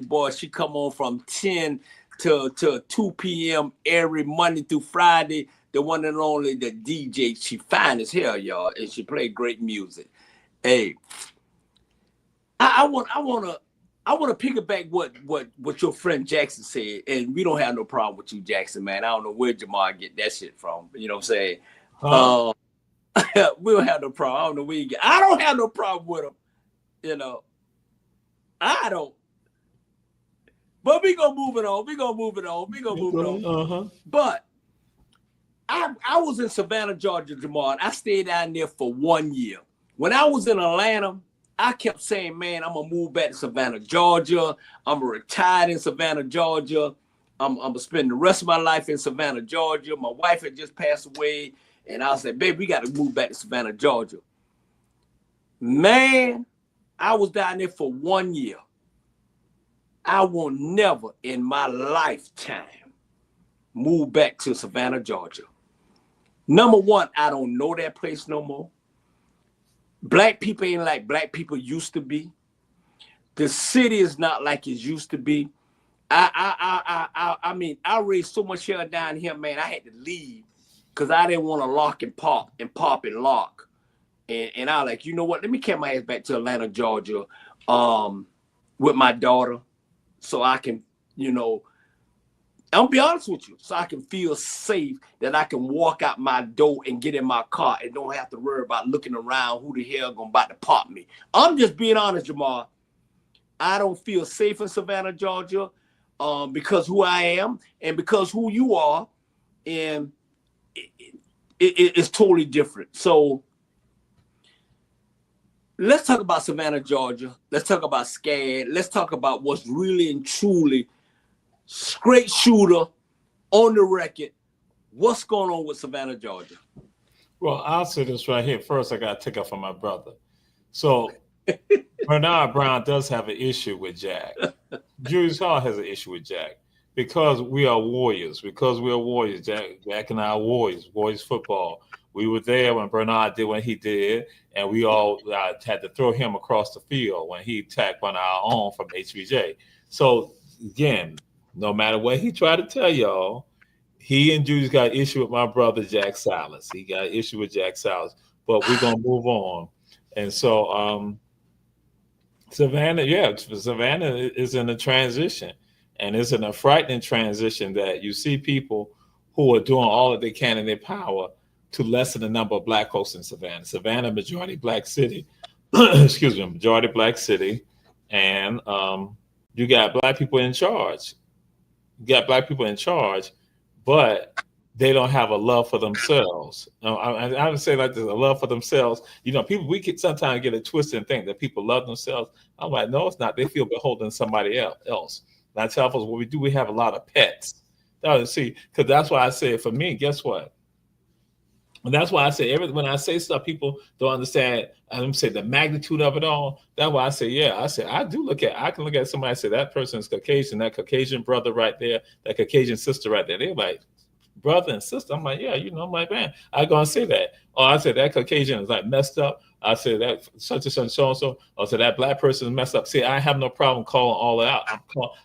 boy, she come on from 10 to 2 p.m. every Monday through Friday. The one and only, the DJ, she fine as hell, y'all, and she play great music. Hey, I want to piggyback what your friend Jackson said, and we don't have no problem with you, Jackson, man. I don't know where Jamal get that shit from. You know what I'm saying? We don't have no problem. I don't know where you get. I don't have no problem with him. You know, I don't. But we gonna move it on. But I was in Savannah, Georgia, Jamal. I stayed down there for 1 year. When I was in Atlanta, I kept saying, man, I'm going to move back to Savannah, Georgia. I'm going to retire in Savannah, Georgia. I'm going to spend the rest of my life in Savannah, Georgia. My wife had just passed away. And I said, babe, we got to move back to Savannah, Georgia. Man, I was down there for 1 year. I will never in my lifetime move back to Savannah, Georgia. Number one, I don't know that place no more. Black people ain't like black people used to be. The city is not like it used to be. I mean, I raised so much hell down here, man. I had to leave because I didn't want to lock and pop and lock. And I like, you know what? Let me carry my ass back to Atlanta, Georgia, with my daughter, so I can, you know, I'll be honest with you, so I can feel safe that I can walk out my door and get in my car and don't have to worry about looking around who the hell gonna about to pop me. I'm just being honest, Jamal. I don't feel safe in Savannah, Georgia, because who I am and because who you are, and it's totally different. So let's talk about Savannah, Georgia. Let's talk about SCAD. Let's talk about what's really and truly straight shooter on the record. What's going on with Savannah, Georgia? Well, I'll say this right here. First, I got to take up for my brother. So Bernard Brown does have an issue with Jack. Julius Hall has an issue with Jack because we are warriors. Jack and I are warriors football. We were there when Bernard did what he did, and we all had to throw him across the field when he attacked one of our own from HBJ. So again, no matter what he tried to tell y'all, he and Judy's got an issue with my brother, Jack Silas. He got an issue with Jack Silas, but we're going to move on. And so Savannah is in a transition, and it's in a frightening transition that you see people who are doing all that they can in their power to lessen the number of black folks in Savannah. Savannah, majority black city, majority black city, and you got black people in charge. But they don't have a love for themselves. I would say like this, a love for themselves. You know, people, we could sometimes get it twisted and think that people love themselves. I'm like, no, it's not. They feel beholden to somebody else. And I tell folks, what we do, we have a lot of pets. See, because that's why I say, for me, guess what? And that's why I say when I say stuff, people don't understand. I don't say the magnitude of it all. That's why I say, I can look at somebody and say that person is Caucasian, that Caucasian brother right there, that Caucasian sister right there. They're like, brother and sister. I'm like, yeah, you know, I'm like, man, I gonna say that. Oh, I said that Caucasian is like messed up. I said that such and such, so and so. I said that black person is messed up. See, I have no problem calling all that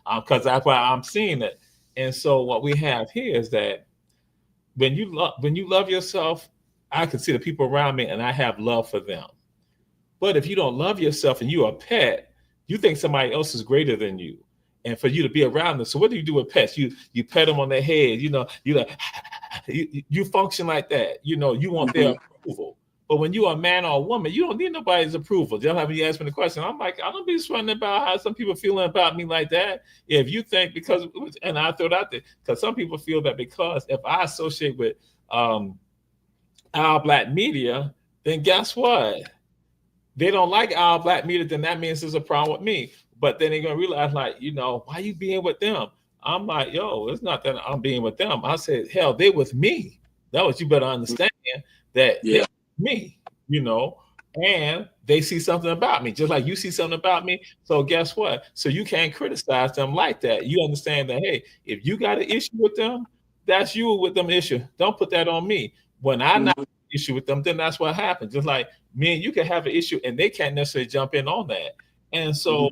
out because that's why I'm seeing it. And so what we have here is that when you love yourself, I can see the people around me and I have love for them. But if you don't love yourself and you're a pet, you think somebody else is greater than you. And for you to be around them. So what do you do with pets? You pet them on their head, you know, you function like that. You know, you want their approval. But when you're a man or a woman, you don't need nobody's approval. Just have you ask me the question. I'm like, I don't be sweating about how some people feeling about me like that. If you think and I throw it out there, because some people feel that because if I associate with our black media, then guess what? They don't like our black media, then that means there's a problem with me. But then they're going to realize, like, you know, why you being with them? I'm like, yo, it's not that I'm being with them. I said, hell, they with me. That was, you better understand that they're with me, you know. and they see something about me, just like you see something about me. So guess what? So you can't criticize them like that. You understand that, hey, if you got an issue with them, that's you with them issue. Don't put that on me. When I not an issue with them, then that's what happens. Just like me and you can have an issue and they can't necessarily jump in on that. And so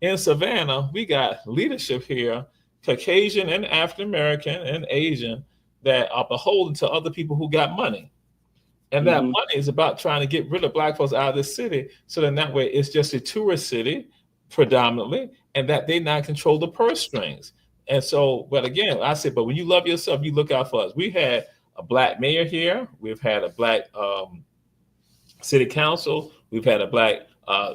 in Savannah, we got leadership here, Caucasian and African American and Asian, that are beholden to other people who got money. And that money is about trying to get rid of black folks out of the city. So then that way it's just a tourist city predominantly, and that they not control the purse strings. And so, but again, I said, but when you love yourself, you look out for us. We had a black mayor here. We've had a black city council. We've had a black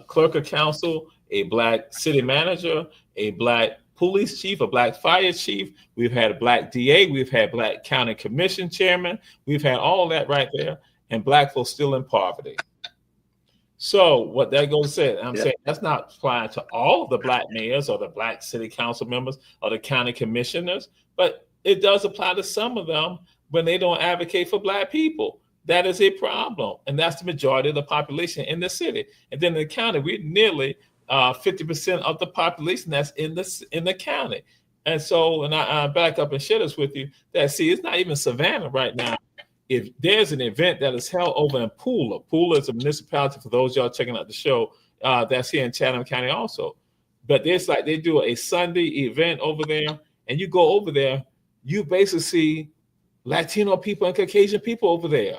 clerk of council, a black city manager, a black police chief, a black fire chief. We've had a black DA. We've had black county commission chairman. We've had all that right there. And black folks still in poverty. So what that goes to say, I'm saying that's not applying to all of the black mayors or the black city council members or the county commissioners, but it does apply to some of them when they don't advocate for black people. That is a problem. And that's the majority of the population in the city. And then in the county, we're nearly 50% of the population that's in the county. And so, and I back up and share this with you, that see, it's not even Savannah right now. If there's an event that is held over in Pula is a municipality for those y'all checking out the show, that's here in Chatham County also. But there's like they do a Sunday event over there, and you go over there, you basically see Latino people and Caucasian people over there.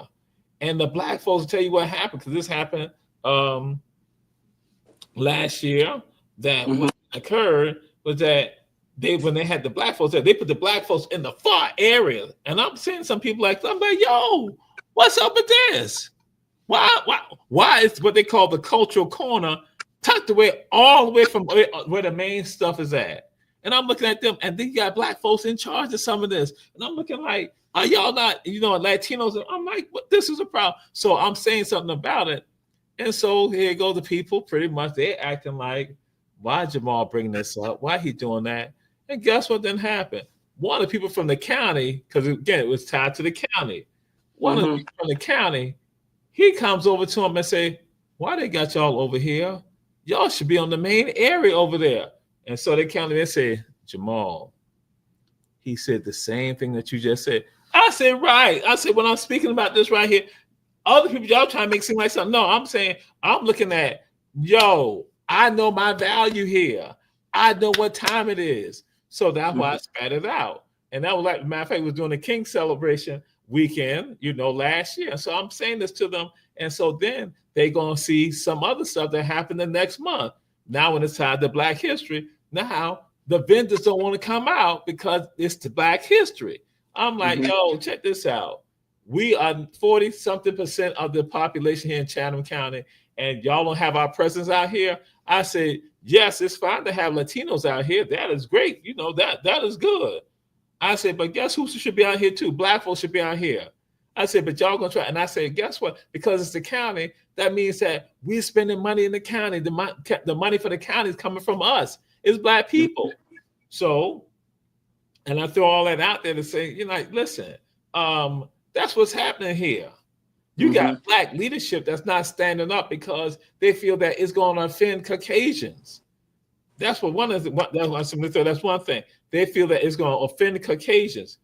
And the black folks will tell you what happened, because this happened last year, that what occurred was that when they had the black folks there, they put the black folks in the far area. And I'm seeing some people I'm like, yo, what's up with this? Why is what they call the cultural corner tucked away all the way from where the main stuff is at? And I'm looking at them, and they got black folks in charge of some of this. And I'm looking like, are y'all not, Latinos? And I'm like, what? This is a problem. So I'm saying something about it. And so here go the people, pretty much, they're acting like, why Jamal bring this up? Why he doing that? And guess what then happened? One of the people from the county, because again, it was tied to the county. One of the people from the county, he comes over to him and say, why they got y'all over here? Y'all should be on the main area over there. And so they counted and say, Jamal, he said the same thing that you just said. I said, right. I said, when I'm speaking about this right here, other people, y'all trying to make it seem like something. No, I'm saying, I'm looking at, yo, I know my value here. I know what time it is. So that's why I spat it out. And that was like, matter of fact, was doing a King celebration weekend, last year. So I'm saying this to them. And so then they're going to see some other stuff that happened the next month. Now, when it's tied to Black history, now the vendors don't want to come out because it's the Black history. I'm like, yo, check this out. We are 40-something% of the population here in Chatham County, and y'all don't have our presence out here. I say, yes, it's fine to have Latinos out here. That is great. That is good. I said, but guess who should be out here too? Black folks should be out here. I said, but y'all gonna try. And I said, guess what? Because it's the county, that means that we're spending money in the county. The money for the county is coming from us. It's Black people. So, and I throw all that out there to say, listen, that's what's happening here. You got Black leadership that's not standing up because they feel that it's going to offend Caucasians. That's what that's one thing. They feel that it's going to offend Caucasians.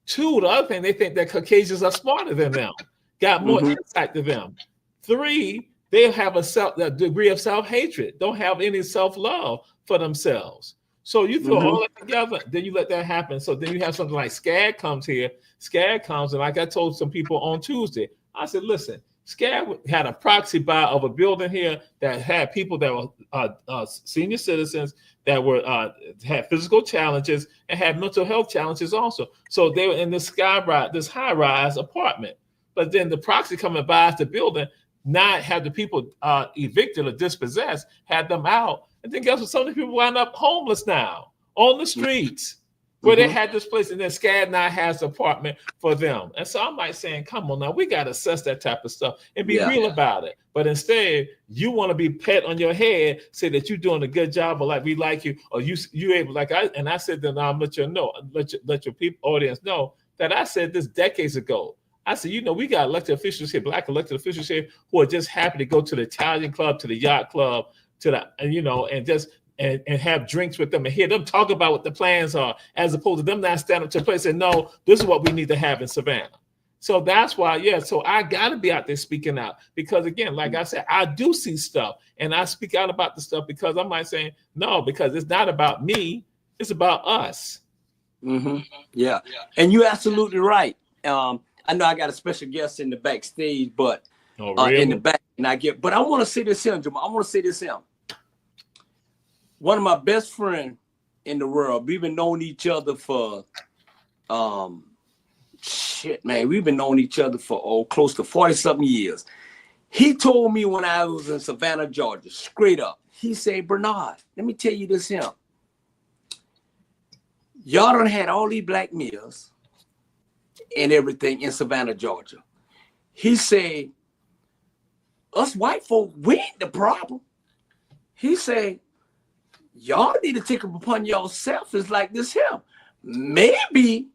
Two, the other thing, they think that Caucasians are smarter than them, got more insight than them. Three, they have a degree of self-hatred, don't have any self-love for themselves. So you throw all that together, then you let that happen. So then you have something like SCAD comes here. SCAD comes, and like I told some people on Tuesday, I said, listen, SCAD had a proxy buy of a building here that had people that were senior citizens that were had physical challenges and had mental health challenges also. So they were in this high-rise apartment. But then the proxy coming buys the building, not had the people evicted or dispossessed, had them out. And then guess what? Some of the people wound up homeless now on the streets. Where they had this place, and then SCAD now has an apartment for them. And so I'm like saying, come on now, we got to assess that type of stuff and be real about it. But instead, you want to be pat on your head, say that you're doing a good job, or like we like you, or you able, like I said that I'll let your people audience know that I said this decades ago. I said, you know, we got elected officials here, black elected officials here, who are just happy to go to the Italian club, to the yacht club, to the, you know, and just and have drinks with them and hear them talk about what the plans are, as opposed to them not stand up to the place and say, no, this is what we need to have in Savannah. So that's why, yeah. So I got to be out there speaking out, because again, like I said, I do see stuff and I speak out about the stuff because I'm like saying, no, because it's not about me, it's about us. Mm-hmm. Yeah, and you're absolutely right. I know I got a special guest in the backstage, but really? in the back, and but I want to say this here, Jamal. I want to say this here. One of my best friends in the world. We've been knowing each other for, we've been knowing each other for close to 40-something years. He told me when I was in Savannah, Georgia, straight up, he said, Bernard, let me tell you this here. Y'all done had all these black meals and everything in Savannah, Georgia. He said, us white folk, we ain't the problem. He said, y'all need to take it upon yourself. It's like this here. Maybe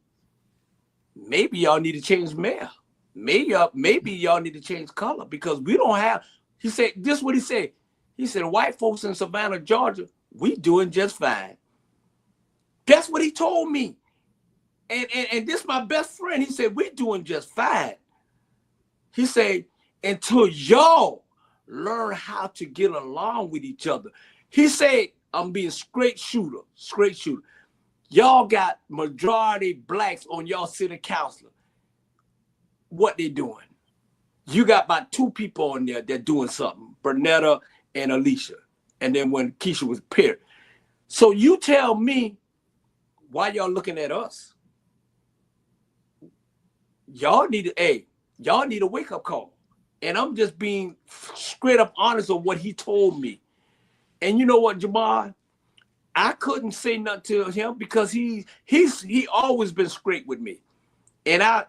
y'all need to change mayor. Maybe y'all need to change color, because we don't have, he said, this is what he said. He said, white folks in Savannah, Georgia, we doing just fine. That's what he told me. And this my best friend. He said, we doing just fine. He said, until y'all learn how to get along with each other. He said, I'm being straight shooter. Y'all got majority blacks on y'all city council. What they doing? You got about 2 people on there that doing something, Bernetta and Alicia. And then when Keisha was paired. So you tell me, why y'all looking at us? Y'all need a wake-up call. And I'm just being straight up honest of what he told me. And you know what, Jamal? I couldn't say nothing to him because he always been straight with me. And I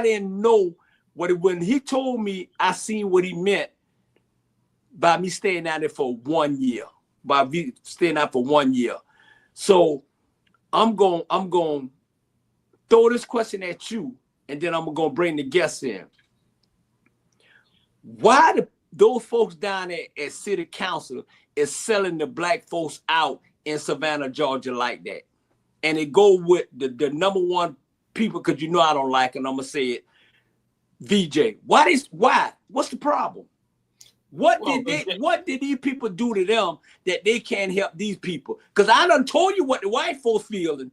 didn't know when he told me, I seen what he meant by me staying out there for 1 year. By me staying out for 1 year. So I'm going to throw this question at you, and then I'm going to bring the guests in. Why those folks down there at City Council is selling the black folks out in Savannah, Georgia like that? And it go with the number one people, because you know I don't like it, and I'm going to say it, VJ. Why? What's the problem? What did these people do to them that they can't help these people? Because I done told you what the white folks feeling.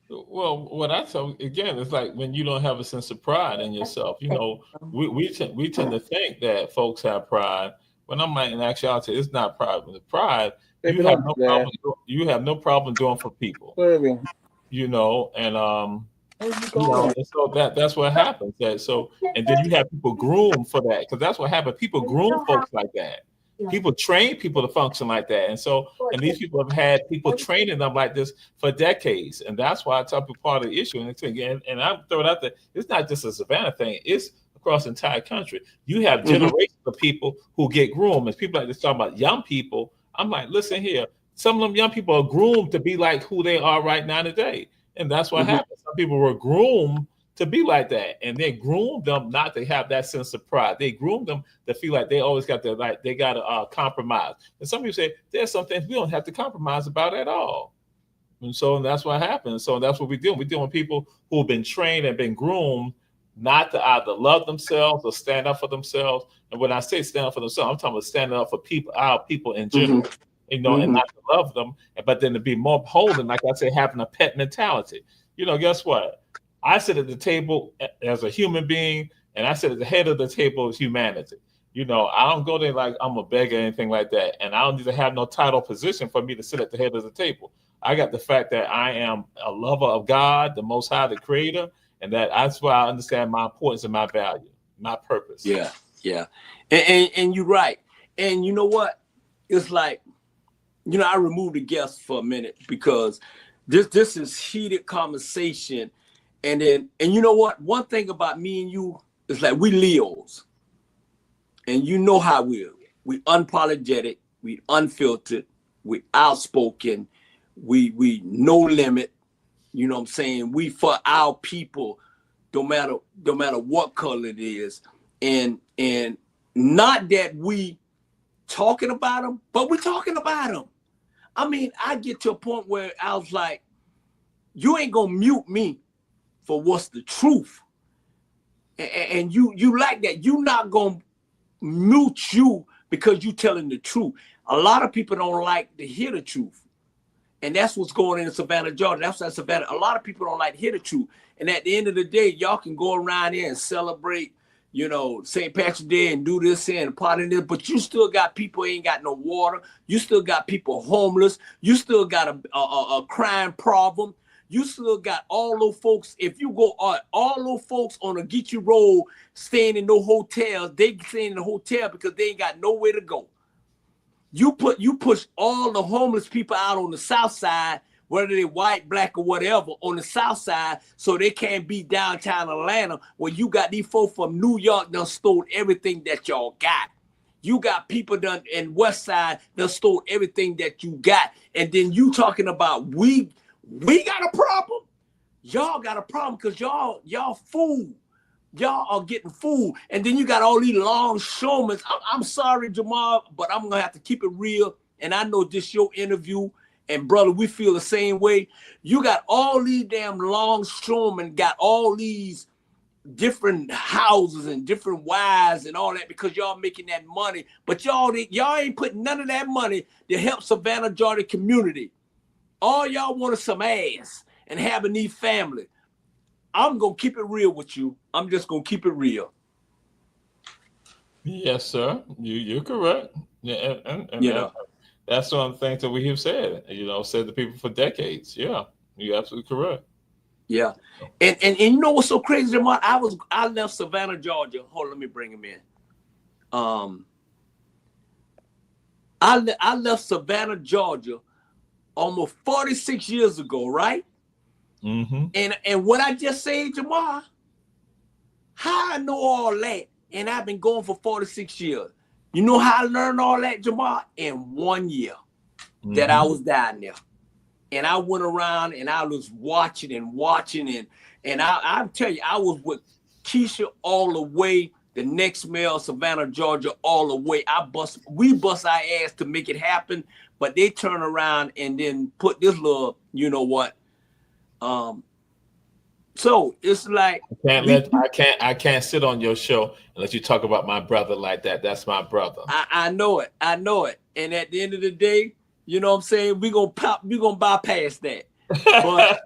Well, what I tell again, it's like when you don't have a sense of pride in yourself. You know, we tend to think that folks have pride, when I'm like, in actuality, it's not pride. With pride, you have no problem doing for people. You know, and and so that's what happens. And then you have people groom for that, because that's what happened. People groom folks like that. People train people to function like that. And these people have had people training them like this for decades. And that's why I tell people part of the issue. And I throw it out there, it's not just a Savannah thing, it's across the entire country. You have generations of people who get groomed. As people like to talk about young people, I'm like, listen here, some of them young people are groomed to be like who they are right now today. And that's what happened. Some people were groomed to be like that, and they groomed them not to have that sense of pride. They groomed them to feel like they always got to they got to compromise. And some people say there's some things we don't have to compromise about at all. And that's what happens. So that's what we do. We deal with people who have been trained and been groomed not to either love themselves or stand up for themselves. And when I say stand up for themselves, I'm talking about standing up for people, our people in general. You know, and not to love them, but then to be more holding, like I say, having a pet mentality. You know, guess what? I sit at the table as a human being, and I sit at the head of the table as humanity. You know, I don't go there like I'm a beggar or anything like that, and I don't need to have no title position for me to sit at the head of the table. I got the fact that I am a lover of God, the Most High, the Creator, and that's why I understand my importance and my value, my purpose. Yeah, and you're right. And you know what? It's like, you know, I removed the guests for a minute because this is heated conversation. And you know what? One thing about me and you is like we Leos. And you know how we unapologetic, we unfiltered, we outspoken, we no limit, You know what I'm saying? We for our people, no matter what color it is. And not that we talking about them, but we're talking about them. I mean, I get to a point where I was like, you ain't gonna mute me for what's the truth. And you like that. You not gonna mute you because you telling the truth. A lot of people don't like to hear the truth. And that's what's going on in Savannah, Georgia. That's why Savannah, a lot of people don't like to hear the truth. And at the end of the day, y'all can go around here and celebrate, you know, St. Patrick's Day and do this here and part of this, but you still got people ain't got no water. You still got people homeless. You still got a crime problem. You still got all those folks. If you go, all those folks on a Geechee Road staying in no hotels, they staying in a hotel because they ain't got nowhere to go. You push all the homeless people out on the south side, whether they white, black, or whatever, on the south side, so they can't be downtown Atlanta where you got these folks from New York done stole everything that y'all got. You got people done in West Side done stole everything that you got. And then you talking about we got a problem. Y'all got a problem because y'all fool. Y'all are getting fooled. And then you got all these longshoremen. I'm sorry, Jamal, but I'm going to have to keep it real. And I know this your interview. And, brother, we feel the same way. You got all these damn longshoremen, got all these different houses and different wives and all that because y'all making that money. But y'all ain't putting none of that money to help Savannah, Georgia community. All y'all want is some ass and have a neat family. I'm going to keep it real with you. I'm just going to keep it real. Yes, sir. You're correct. Yeah, and you know, that's one of the things that we have said, said to people for decades. Yeah, you're absolutely correct. Yeah. And you know what's so crazy, Jamal? I left Savannah, Georgia. Hold on, let me bring him in. I left Savannah, Georgia almost 46 years ago, right? Mm-hmm. And what I just said, Jamal, how I know all that, and I've been going for 46 years. You know how I learned all that, Jamal? In 1 year that I was down there. And I went around and I was watching and I'll tell you, I was with Keisha all the way, the next mail, Savannah, Georgia, all the way. We bust our ass to make it happen, but they turn around and then put this little, you know what? So it's like I can't sit on your show and let you talk about my brother like that. That's my brother. I know it. And at the end of the day, you know what I'm saying? We're gonna bypass that. But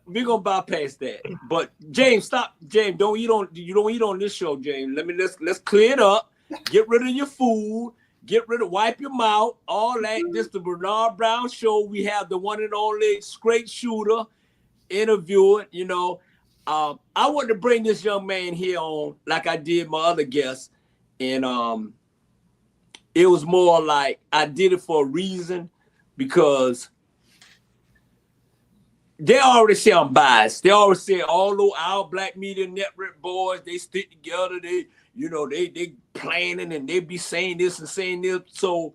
we're gonna bypass that. But James, stop. James, you don't eat on this show, James. Let's clear it up. Get rid of your food. Wipe your mouth. All that. This the Bernard Brown show. We have the one and only straight shooter interviewer. I wanted to bring this young man here on like I did my other guests, and it was more like I did it for a reason because they already say I'm biased. They always say although our Black Media Network boys, they stick together, they planning and they be saying this and saying this. So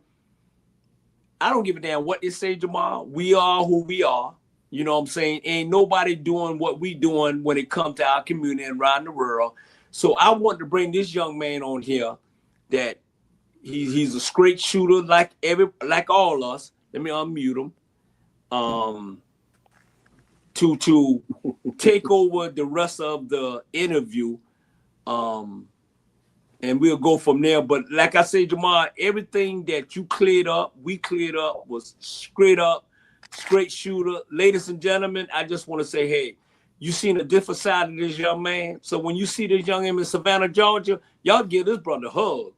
I don't give a damn what they say, Jamal. We are who we are. You know what I'm saying? Ain't nobody doing what we doing when it comes to our community and around the world. So I want to bring this young man on here that he's a straight shooter like all us. Let me unmute him. To take over the rest of the interview. And we'll go from there. But like I said, Jamal, everything that you we cleared up was straight shooter. Ladies and gentlemen, I just want to say, hey, you seen a different side of this young man. So when you see this young man in Savannah, Georgia, y'all give this brother a hug.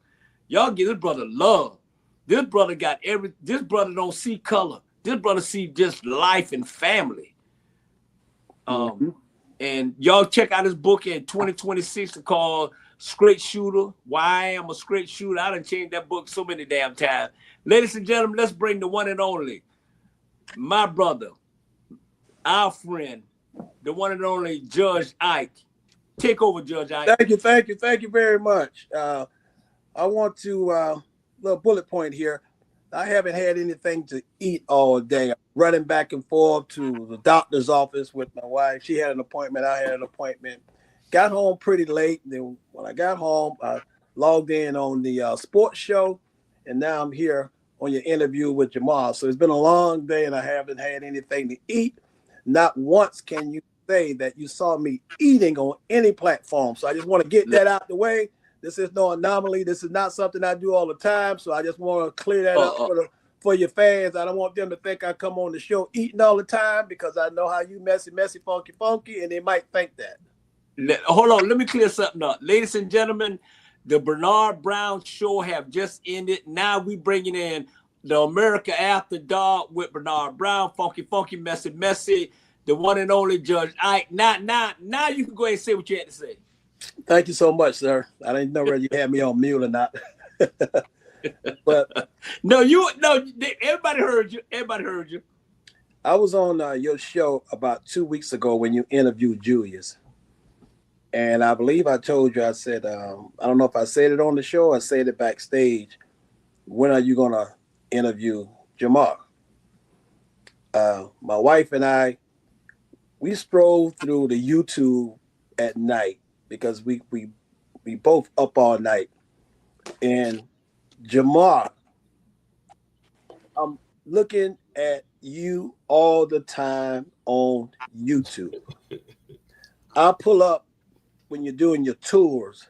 Y'all give this brother love. This brother this brother don't see color. This brother see just life and family. And y'all check out his book in 2026 called Straight Shooter, Why I Am a Straight Shooter. I done changed that book so many damn times. Ladies and gentlemen, let's bring the one and only, my brother, our friend, the one and only Judge Ike. Take over, Judge Ike. Thank you very much. I want to, little bullet point here. I haven't had anything to eat all day. running back and forth to the doctor's office with my wife. She had an appointment. I had an appointment. Got home pretty late. Then when I got home, I logged in on the sports show, and now I'm here on your interview with Jamal. So it's been a long day, and I haven't had anything to eat. Not once can you say that you saw me eating on any platform. So I just want to get that out the way. This is no anomaly. This is not something I do all the time. So I just want to clear that up for your fans. I don't want them to think I come on the show eating all the time, because I know how you messy, funky, and they might think that. Hold on, let me clear something up. Ladies and gentlemen, the Bernard Brown show have just ended. Now we bringing in the America After Dark with Bernard Brown, funky, messy, the one and only Judge Ike. Now you can go ahead and say what you had to say. Thank you so much, sir. I didn't know whether you had me on mute or not. But no, everybody heard you. I was on your show about 2 weeks ago when you interviewed Julius. And I believe I told you, I said, I don't know if I said it on the show or I said it backstage. When are you going to interview Jamal? My wife and I, we strolled through the YouTube at night because we both up all night. And Jamal, I'm looking at you all the time on YouTube. I pull up when you're doing your tours.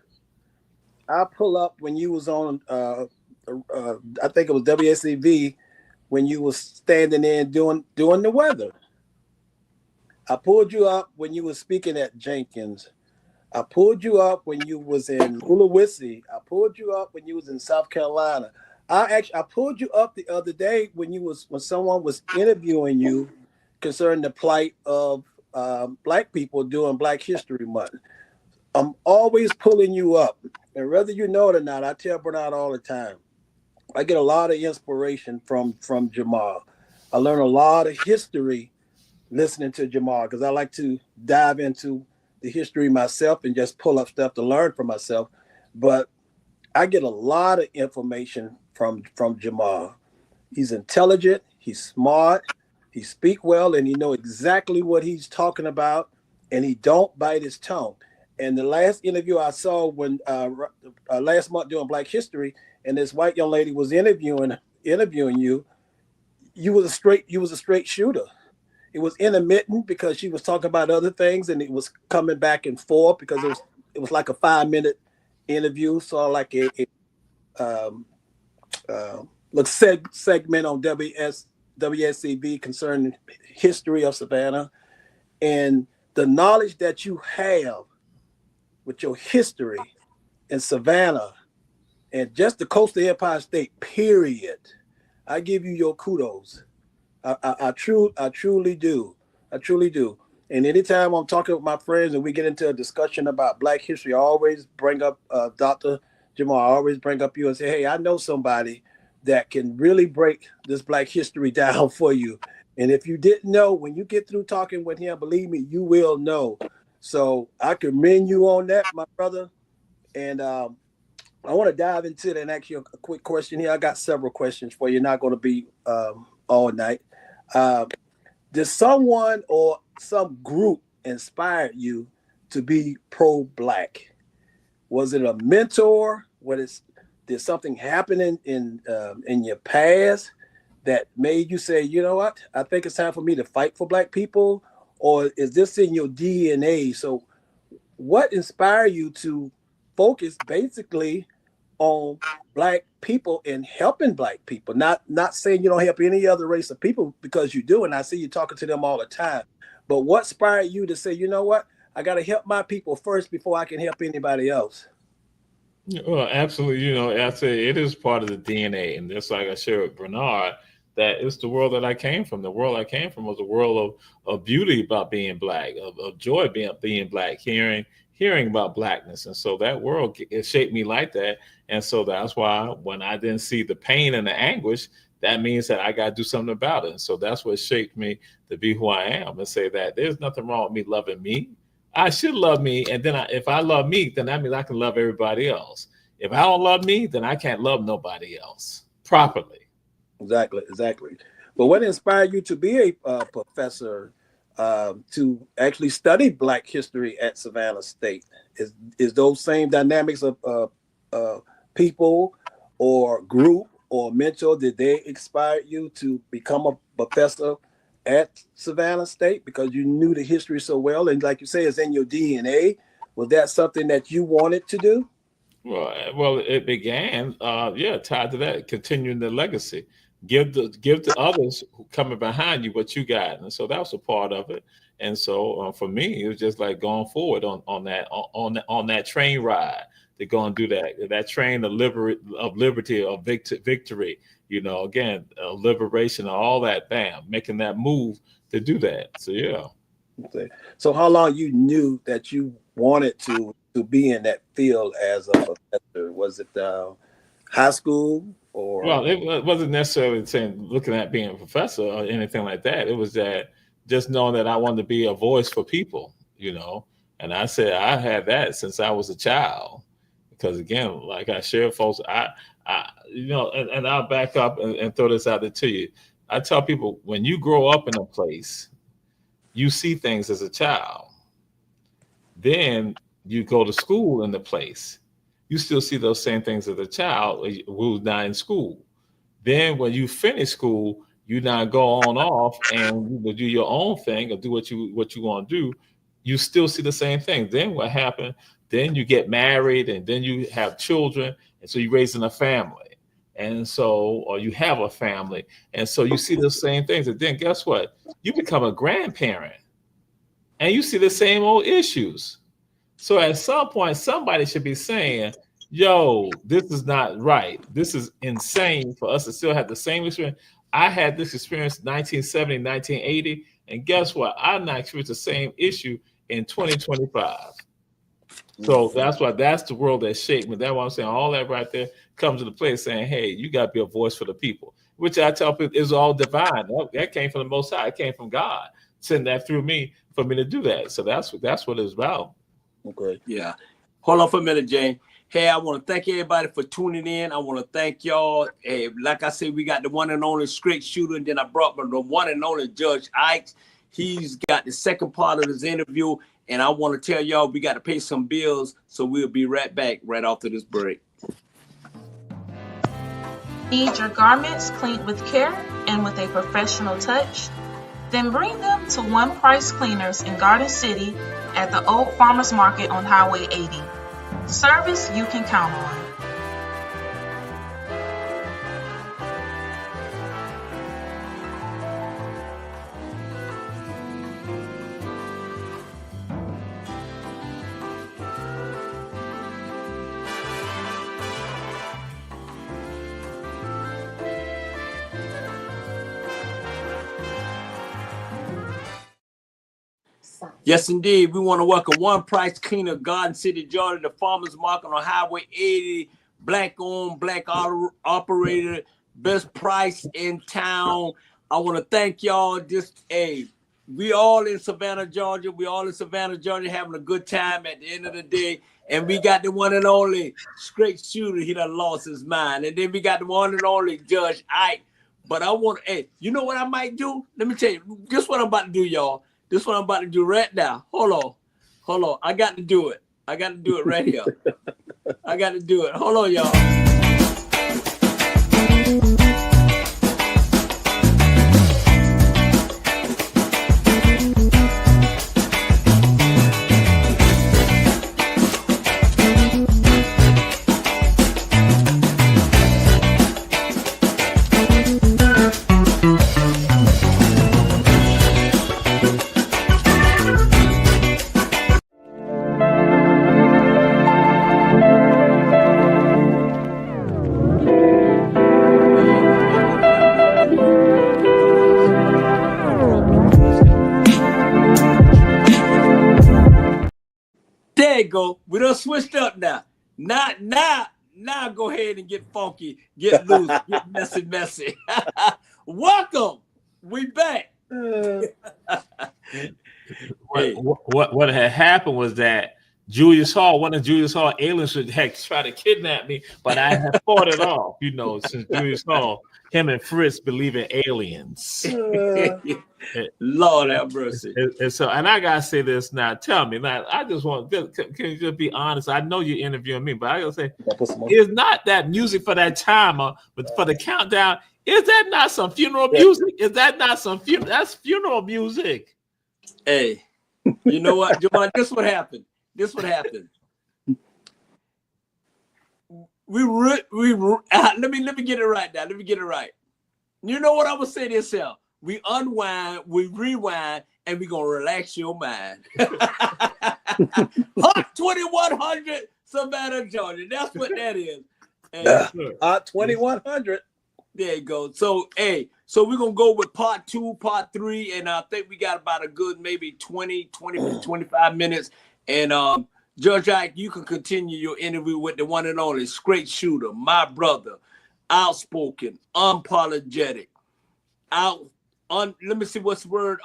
I pull up when you was on, I think it was WSCV, when you was standing there and doing the weather. I pulled you up when you was speaking at Jenkins. I pulled you up when you was in Sulawesi. I pulled you up when you was in South Carolina. I pulled you up the other day when someone was interviewing you concerning the plight of Black people during Black History Month. I'm always pulling you up, and whether you know it or not, I tell Bernard all the time, I get a lot of inspiration from Jamal. I learn a lot of history listening to Jamal, because I like to dive into the history myself and just pull up stuff to learn from myself. But I get a lot of information from Jamal. He's intelligent, he's smart, he speak well, and he know exactly what he's talking about, and he don't bite his tongue. And the last interview I saw when last month during Black History, and this white young lady was interviewing you, you was a straight shooter. It was intermittent because she was talking about other things, and it was coming back and forth because it was like a 5-minute interview, so like a segment on WSCV concerning history of Savannah, and the knowledge that you have with your history in Savannah and just the coastal Empire State, period. I give you your kudos. I truly do. I truly do. And anytime I'm talking with my friends and we get into a discussion about Black history, I always bring up Dr. Jamal. I always bring up you and say, hey, I know somebody that can really break this Black history down for you. And if you didn't know, when you get through talking with him, believe me, you will know. So I commend you on that, my brother. And I want to dive into it and ask you a quick question here. I got several questions for you. Not going to be all night. Did someone or some group inspire you to be pro-Black? Was it a mentor? Did something happen in your past that made you say, you know what, I think it's time for me to fight for Black people? Or is this in your DNA? So what inspired you to focus basically on Black people and helping Black people? Not saying you don't help any other race of people, because you do, and I see you talking to them all the time. But what inspired you to say, you know what, I got to help my people first before I can help anybody else? Well, absolutely. I say it is part of the DNA, and just like I shared with Bernard, that it's the world that I came from. The world I came from was a world of beauty about being Black, of joy being Black, hearing about Blackness. And so that world, it shaped me like that. And so that's why when I didn't see the pain and the anguish, that means that I got to do something about it. And so that's what shaped me to be who I am, and say that there's nothing wrong with me loving me. I should love me. And then if I love me, then that means I can love everybody else. If I don't love me, then I can't love nobody else properly. Exactly. But what inspired you to be a professor, to actually study Black history at Savannah State? Is those same dynamics of people or group or mentor, did they inspire you to become a professor at Savannah State because you knew the history so well? And like you say, it's in your DNA. Was that something that you wanted to do? Well, it began, tied to that, continuing the legacy. Give the others who coming behind you what you got, and so that was a part of it. And so for me, it was just like going forward on that train ride to go and do that train of liberty of victory. You know, again, liberation, all that. Bam, making that move to do that. So yeah. Okay. So how long you knew that you wanted to be in that field as a professor? Was it high school or? Well, it wasn't necessarily saying looking at being a professor or anything like that. It was that just knowing that I wanted to be a voice for people, you know. And I said I had that since I was a child, because again, like I share, folks, I and I'll back up and throw this out there to you. I tell people, when you grow up in a place, you see things as a child. Then you go to school in the place, you still see those same things as a child who's not in school. Then when you finish school, you now go on off and you do your own thing or do what you want to do. You still see the same thing. Then what happened? Then you get married and then you have children, and so you're raising a family, and so or you have a family, and so you see the same things. And then guess what? You become a grandparent, and you see the same old issues. So at some point, somebody should be saying, yo, this is not right. This is insane for us to still have the same experience. I had this experience in 1970, 1980, and guess what? I'm not experiencing the same issue in 2025. So that's the world that shaped me. That's why I'm saying all that right there comes into place saying, hey, you got to be a voice for the people, which I tell people is all divine. That came from the Most High. It came from God, sending that through me for me to do that. So that's what it's about. Okay. Yeah. Hold on for a minute, Jane. Hey, I want to thank everybody for tuning in. I want to thank y'all. Hey, like I said, we got the one and only straight shooter, and then I brought the one and only Judge Ike. He's got the second part of this interview, and I want to tell y'all we got to pay some bills, so we'll be right back right after this break. Need your garments cleaned with care and with a professional touch? Then bring them to One Price Cleaners in Garden City at the Old Farmers Market on Highway 80. Service you can count on. Yes, indeed. We want to welcome One Price Cleaner, Garden City, Georgia, the Farmers Market on Highway 80. Black-owned, black operator, best price in town. I want to thank y'all. We all in Savannah, Georgia. We all in Savannah, Georgia, having a good time at the end of the day. And we got the one and only straight shooter. He done lost his mind. And then we got the one and only Judge Ike. But I want, you know what I might do? Let me tell you, this is what I'm about to do, y'all. This is what I'm about to do right now. Hold on. I got to do it. I got to do it right here. I got to do it. Hold on, y'all. There you go. We done switched up now. Now go ahead and get funky, get loose, get messy. Welcome. We back. What had happened was that Julius Hall, one of Julius Hall aliens had tried to kidnap me, but I have fought it off, since Julius Hall, him and Fritz believe in aliens. Lord have mercy. And I gotta say this now. Tell me now. I just want. Can you just be honest? I know you're interviewing me, but I gotta say, is not that music for that timer, but for the countdown? Is that not some funeral music? Is that not some funeral? That's funeral music. Hey, you know what, Jamal? This what happened. Let me get it right now. Let me get it right. You know what I would say this here? We unwind, we rewind, and we gonna relax your mind. Hot 2100 Savannah, Georgia. That's what that is. Hot 2100. There you go. So we're gonna go with part 2, part 3, and I think we got about a good maybe 20, 25 minutes. And Judge Ike, you can continue your interview with the one and only straight shooter, my brother, outspoken, unapologetic, let me see what's the word,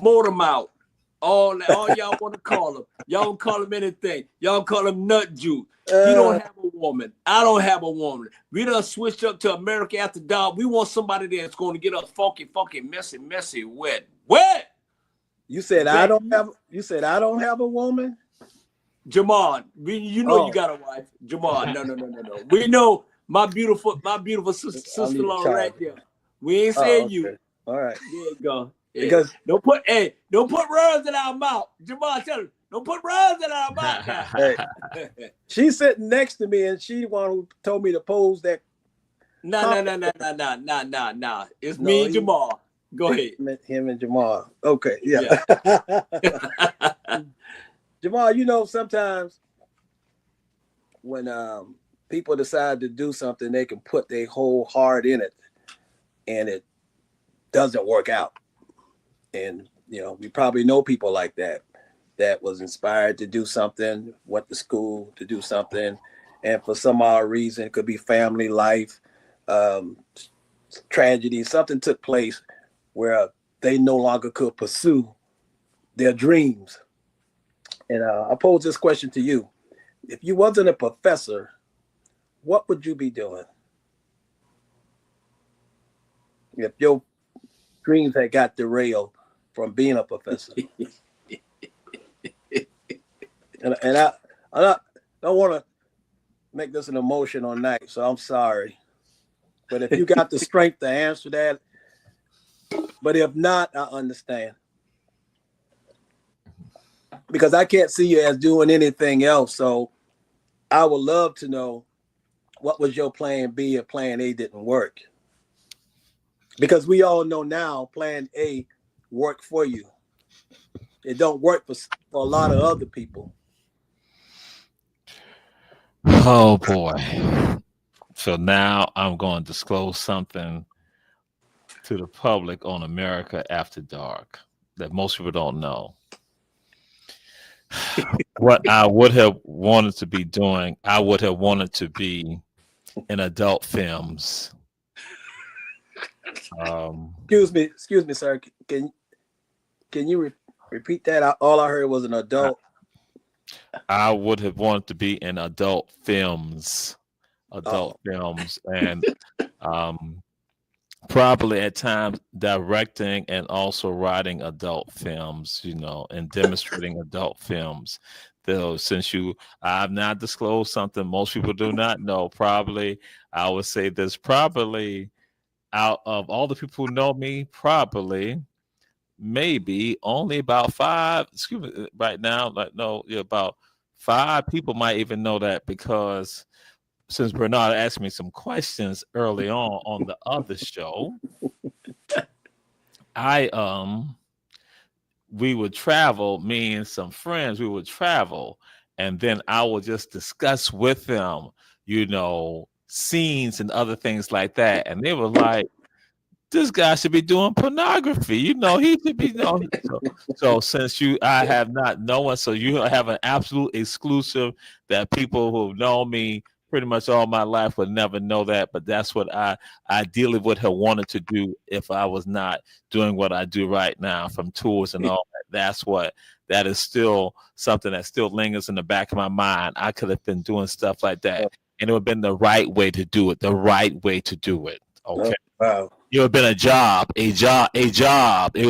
motor mouth. All y'all want to call him. Y'all don't call him anything. Y'all call him nut juice. He don't have a woman. I don't have a woman. We done switched up to America After Dark. We want somebody that's going to get us funky, messy, wet. You said I don't have a woman? Jamal, you got a wife. Jamal, no. We know my beautiful sister-in-law right there. We ain't saying you. All right. There you go. Because don't put words in our mouth. Jamal, tell her, don't put words in our mouth. Hey, she's sitting next to me, and she the one who told me to pose that. No. It's me and Jamal. Go ahead. Him and Jamal. Okay, yeah. Jamal, sometimes when people decide to do something, they can put their whole heart in it, and it doesn't work out. And we probably know people like that was inspired to do something, went to school to do something, and for some odd reason, it could be family life, tragedy, something took place where they no longer could pursue their dreams. And I pose this question to you. If you wasn't a professor, what would you be doing? If your dreams had got derailed from being a professor. and I don't want to make this an emotional night, so I'm sorry. But if you got the strength to answer that, but if not, I understand. Because I can't see you as doing anything else. So I would love to know, what was your plan B if plan A didn't work? Because we all know now plan A worked for you. It don't work for a lot of other people. Oh boy. So now I'm going to disclose something to the public on America After Dark that most people don't know. What I would have wanted to be doing, I would have wanted to be in adult films. Excuse me, sir. Can you repeat that? All I heard was an adult. I would have wanted to be in adult films, and probably at times directing and also writing adult films, and demonstrating adult films. Though, since I've not disclosed something most people do not know, probably I would say this, probably out of all the people who know me, probably maybe only about 5, right now, about 5 people might even know that, because since Bernard asked me some questions early on the other show, we would travel, me and some friends, we would travel, and then I would just discuss with them, scenes and other things like that. And they were like, this guy should be doing pornography. He should be. So since I have not known, so you have an absolute exclusive that people who know me pretty much all my life would never know that, but that's what I ideally would have wanted to do if I was not doing what I do right now, from tours and all that. That is still something that still lingers in the back of my mind. I could have been doing stuff like that, and it would have been the right way to do it. Okay. Wow. It would have been a job. It would have been a job. It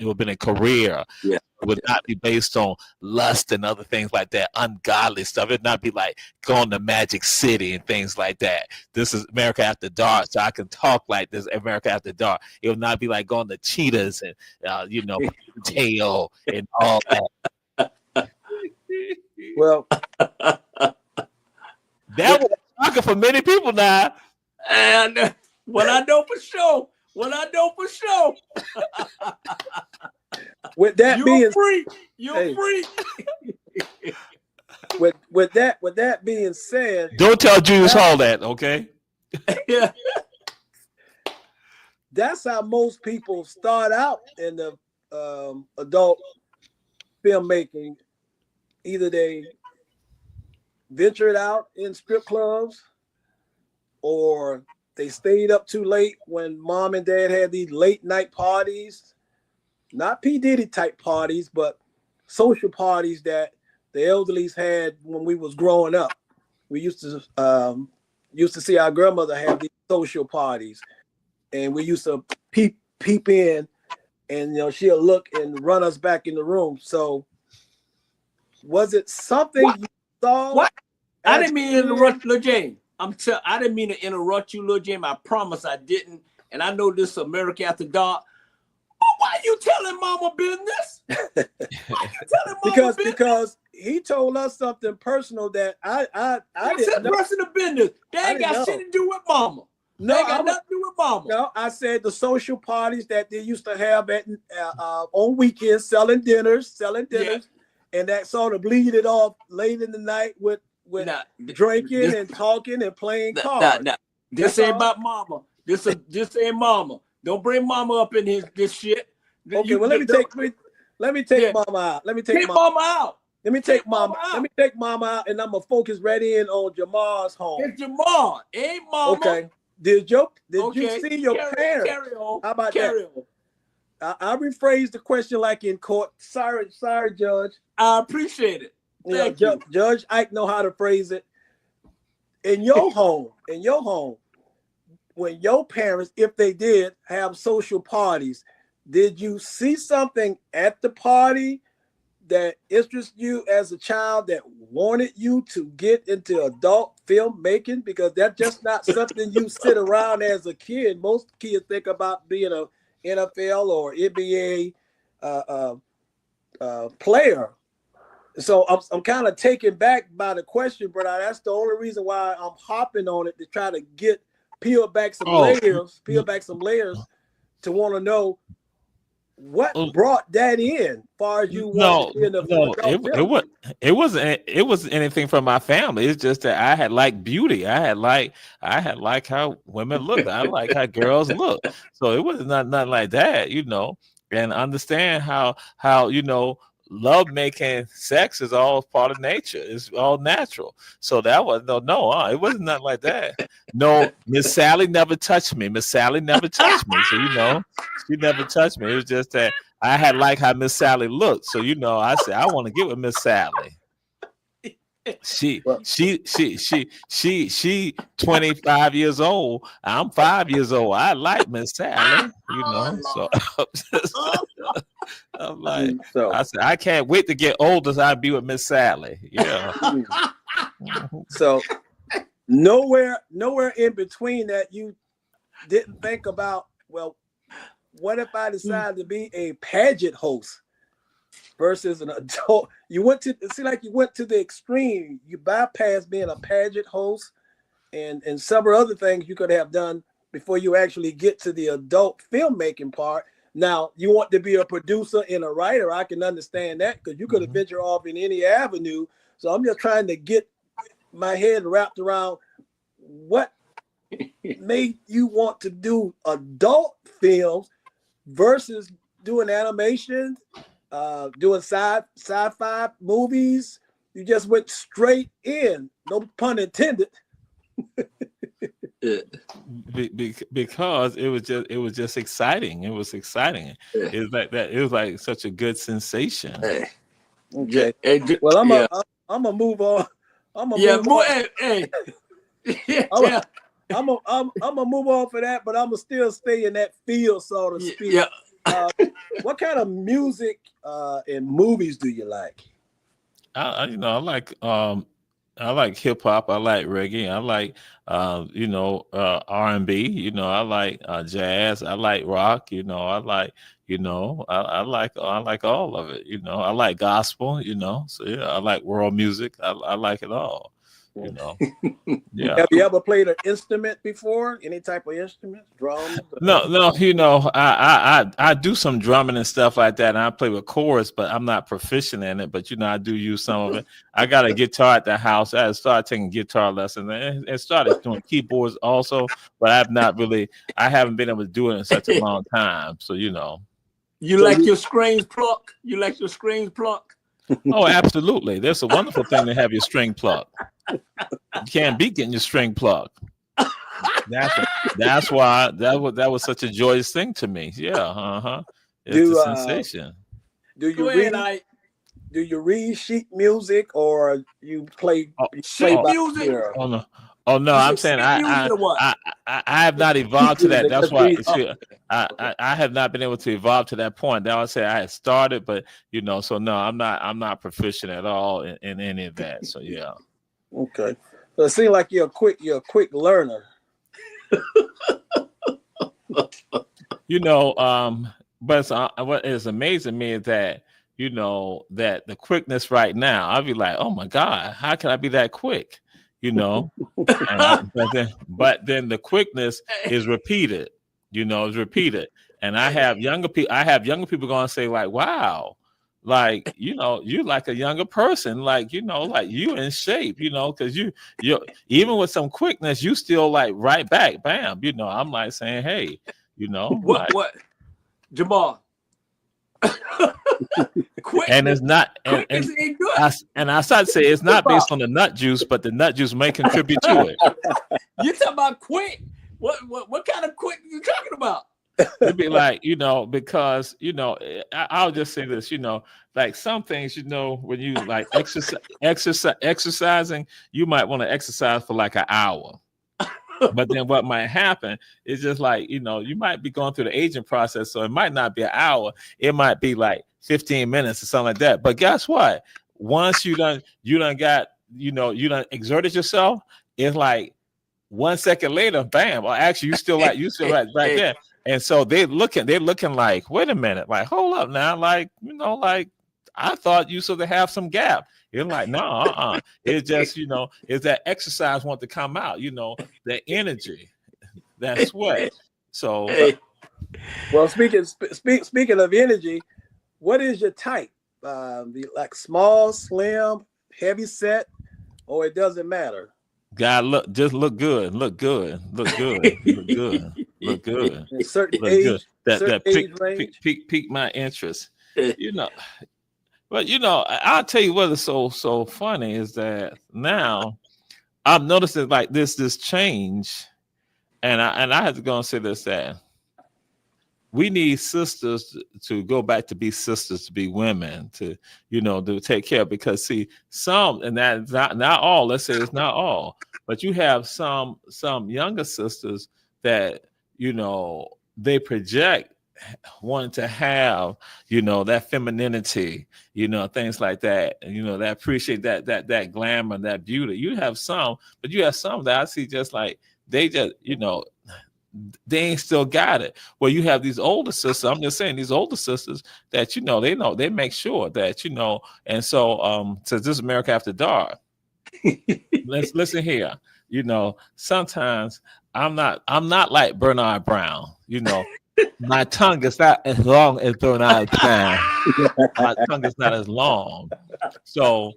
would have been a career. Yeah. It would not be based on lust and other things like that, ungodly stuff. It would not be like going to Magic City and things like that. This is America After Dark, so I can talk like this, America After Dark. It would not be like going to Cheetahs and, Tail and all that. Well, that was a shocker for many people now. And what I know for sure. With that being free. You're free. with that being said, don't tell Julius Hall that, okay? Yeah. That's how most people start out in the adult filmmaking. Either they ventured out in strip clubs, or they stayed up too late when mom and dad had these late night parties. Not P. Diddy type parties, but social parties that the elderlies had when we was growing up. We used to see our grandmother have these social parties, and we used to peep in, and she'll look and run us back in the room. So was it something you saw? What? I didn't mean to interrupt, Lil James. I didn't mean to interrupt you, Lil James. I promise I didn't. And I know this is America After Dark. But why are you telling mama business? Because he told us something personal that I didn't know. Personal business. They ain't got shit to do with mama. No, they ain't got nothing to do with mama. No, I said the social parties that they used to have at on weekends, selling dinners, Yeah. and that sort of bleed it off late in the night with drinking and talking and playing cards. This ain't about mama. This ain't mama. Don't bring mama up in this shit. Okay, well let me take mama out. Let me take mama out. Let me take mama out, and I'm gonna focus right in on Jamal's home. It's Jamal, ain't mama. Okay. Did you see your parents? Carry on. How about carry that? On. I rephrased the question like in court. Sorry, Judge. I appreciate it. Thank you. Judge Ike know how to phrase it. In your home, when your parents, if they did have social parties, did you see something at the party that interested you as a child that wanted you to get into adult filmmaking? Because that's just not something you sit around as a kid. Most kids think about being a NFL or NBA player. So I'm kind of taken back by the question, but that's the only reason why I'm hopping on it, to try to peel back some layers to want to know what brought that in. Far as you it wasn't anything from my family. It's just that I had liked beauty. I had like how women look. I like how girls look. So it was nothing like that, and understand how love making sex is all part of nature. It's all natural. So that was it wasn't nothing like that. No, Miss Sally never touched me. So she never touched me. It was just that I had liked how Miss Sally looked. So I said I want to get with Miss Sally. She 25 years old. I'm 5 years old. I like Miss Sally, So I'm like, I said, I can't wait to get older so I'd be with Miss Sally. Yeah. So nowhere in between that you didn't think about, well, what if I decided to be a pageant host versus an adult? You went to the extreme. You bypassed being a pageant host and several other things you could have done before you actually get to the adult filmmaking part. Now, you want to be a producer and a writer. I can understand that, because you could have ventured off in any avenue. So I'm just trying to get my head wrapped around what made you want to do adult films versus doing animation, doing sci-fi movies, You just went straight in. No pun intended. Because it was just exciting. It was exciting. It was like that. It was like such a good sensation. Hey. Okay. Hey, Well, I'm yeah. gonna move on. I'm gonna Yeah, move more. on. Hey. I'm gonna move on for that, but I'm gonna still stay in that field, so to speak. Yeah. What kind of music and movies do you like? I like hip hop. I like reggae. I like R&B. I like jazz. I like rock. I like I like all of it. I like gospel. So yeah, I like world music. I like it all. Yeah. Have you ever played an instrument before? Any type of instrument, drums? No. I do some drumming and stuff like that, and I play with chords, but I'm not proficient in it. But I do use some of it. I got a guitar at the house. I started taking guitar lessons and started doing keyboards also, but I haven't been able to do it in such a long time. So You like your strings plucked? You like your strings plucked? Oh, absolutely. That's a wonderful thing to have your string plucked. You can't beat getting your string plucked. That's why that was such a joyous thing to me. Yeah, It's a sensation. Do you read sheet music or you play sheet music? Oh no, I'm saying I have not evolved to that. That's why I have not been able to evolve to that point. That I would say I had started, but so no, I'm not proficient at all in any of that. So yeah. Okay. So it seems like you're a quick learner. But what is amazing me is that that the quickness right now, I'll be like, oh my God, how can I be that quick? But then the quickness is repeated. Is repeated, and I have younger people going to say like, wow. Like, you're like a younger person, like, like you in shape, because you even with some quickness, you still like right back, bam, I'm like saying, hey, what Jamal. Quick, and it's not, and I started to say it's not based on the nut juice, but the nut juice may contribute to it. You talking about quick? What kind of quick are you talking about? It'd be like, because I'll just say this, like some things, when you like exercising, you might want to exercise for like an hour. But then what might happen is just like, you might be going through the aging process. So it might not be an hour. It might be like 15 minutes or something like that. But guess what? Once you done exerted yourself, it's like 1 second later, bam. Well, actually, you still right there. And so they're looking like, wait a minute, like, hold up now. Like, like I thought you sort of have some gap. You're like, no, It's just, it's that exercise want to come out, the energy, that sweat. So, well, speaking of energy, what is your type? Like small, slim, heavy set, or it doesn't matter? God, look good. In certain look age, good. certain age range. Pique my interest. But I'll tell you what is so funny is that now I've noticed that like this change, and I have to go and say this, that we need sisters to go back to be sisters, to be women, to to take care, because see some, and that's not all. Let's say it's not all, but you have some younger sisters that they project wanting to have that femininity, things like that, that appreciate that glamour, that beauty. You have some, but you have some that I see just like they just they ain't still got it. Well, you have these older sisters. I'm just saying these older sisters that they make sure that and so so this is America After Dark. Let's listen here. Sometimes I'm not like Bernard Brown. My tongue is not as long as Bernard Brown. My tongue is not as long. So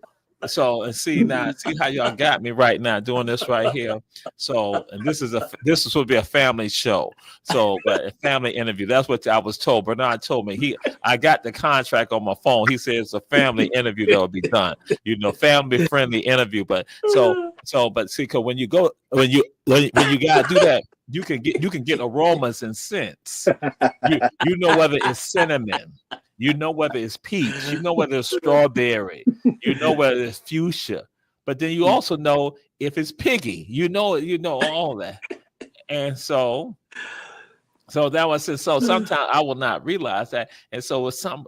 So and see how y'all got me right now doing this right here. So and this is supposed to be a family show. So but a family interview. That's what I was told. Bernard told me I got the contract on my phone. He said it's a family interview that will be done. Family friendly interview. But but see, because when you gotta do that, you can get aromas and scents. You know whether it's cinnamon. You know whether it's peach. You know whether it's strawberry. You know whether it's fuchsia. But then you also know if it's piggy. You know all that. And so that was it. So sometimes I will not realize that. And so with some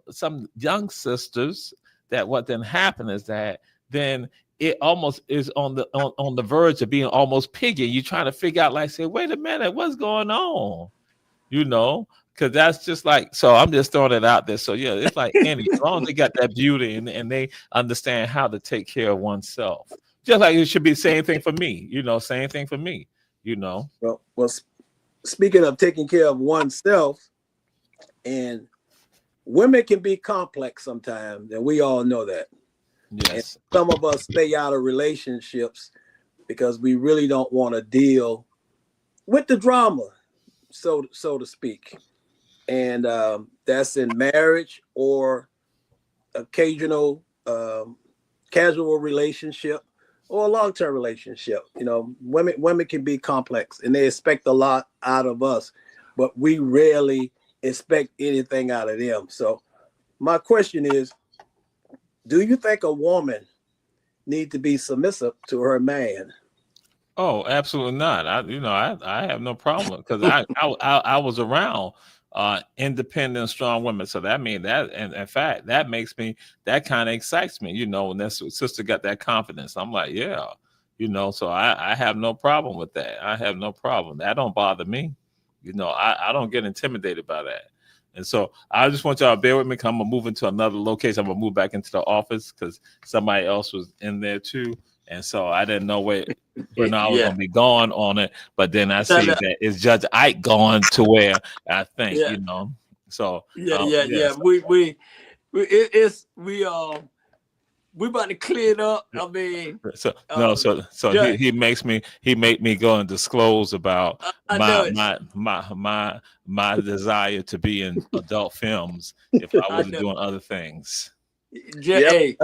young sisters, that what then happened is that then it almost is on the verge of being almost piggy. You're trying to figure out, like, say, wait a minute, what's going on? Because that's just like, so I'm just throwing it out there. So yeah, it's like as long as they got that beauty and they understand how to take care of oneself. Just like it should be the same thing for me, same thing for me, Well, speaking of taking care of oneself, and women can be complex sometimes, and we all know that. Yes. And some of us stay out of relationships because we really don't want to deal with the drama, so to speak. And that's in marriage or occasional casual relationship or a long-term relationship. Women can be complex and they expect a lot out of us, but we rarely expect anything out of them. So my question is, do you think a woman need to be submissive to her man? Oh, absolutely not. I have no problem because I was around independent, strong women. So that means that, and in fact, that kind of excites me, when that sister got that confidence. I'm like, yeah, so I have no problem with that. I have no problem. That don't bother me. I don't get intimidated by that. And so I just want y'all to bear with me because I'm going to move into another location. I'm going to move back into the office because somebody else was in there too. And so I didn't know where Bernard was going to be gone on it. But then I see that it's Judge Ike going to where I think, So we about to clear it up. I mean, he made me go and disclose about my desire to be in adult films if I was doing other things. Hey,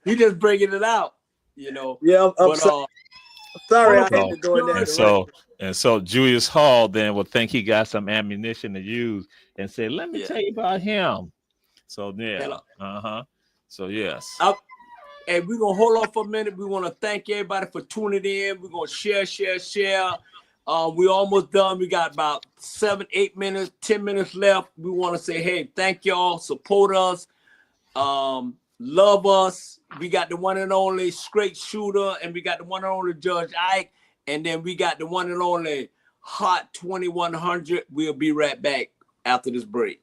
he just bringing it out, Yeah, I'm sorry. I had to go in that and so Julius Hall then will think he got some ammunition to use and say, "Let me tell you about him." So So yes. And we're going to hold on for a minute. We want to thank everybody for tuning in. We're going to share. We're almost done. We got about 7, 8 minutes, 10 minutes left. We want to say, hey, thank y'all. Support us. Love us. We got the one and only Straight Shooter, and we got the one and only Judge Ike, and then we got the one and only Hot 2100. We'll be right back after this break.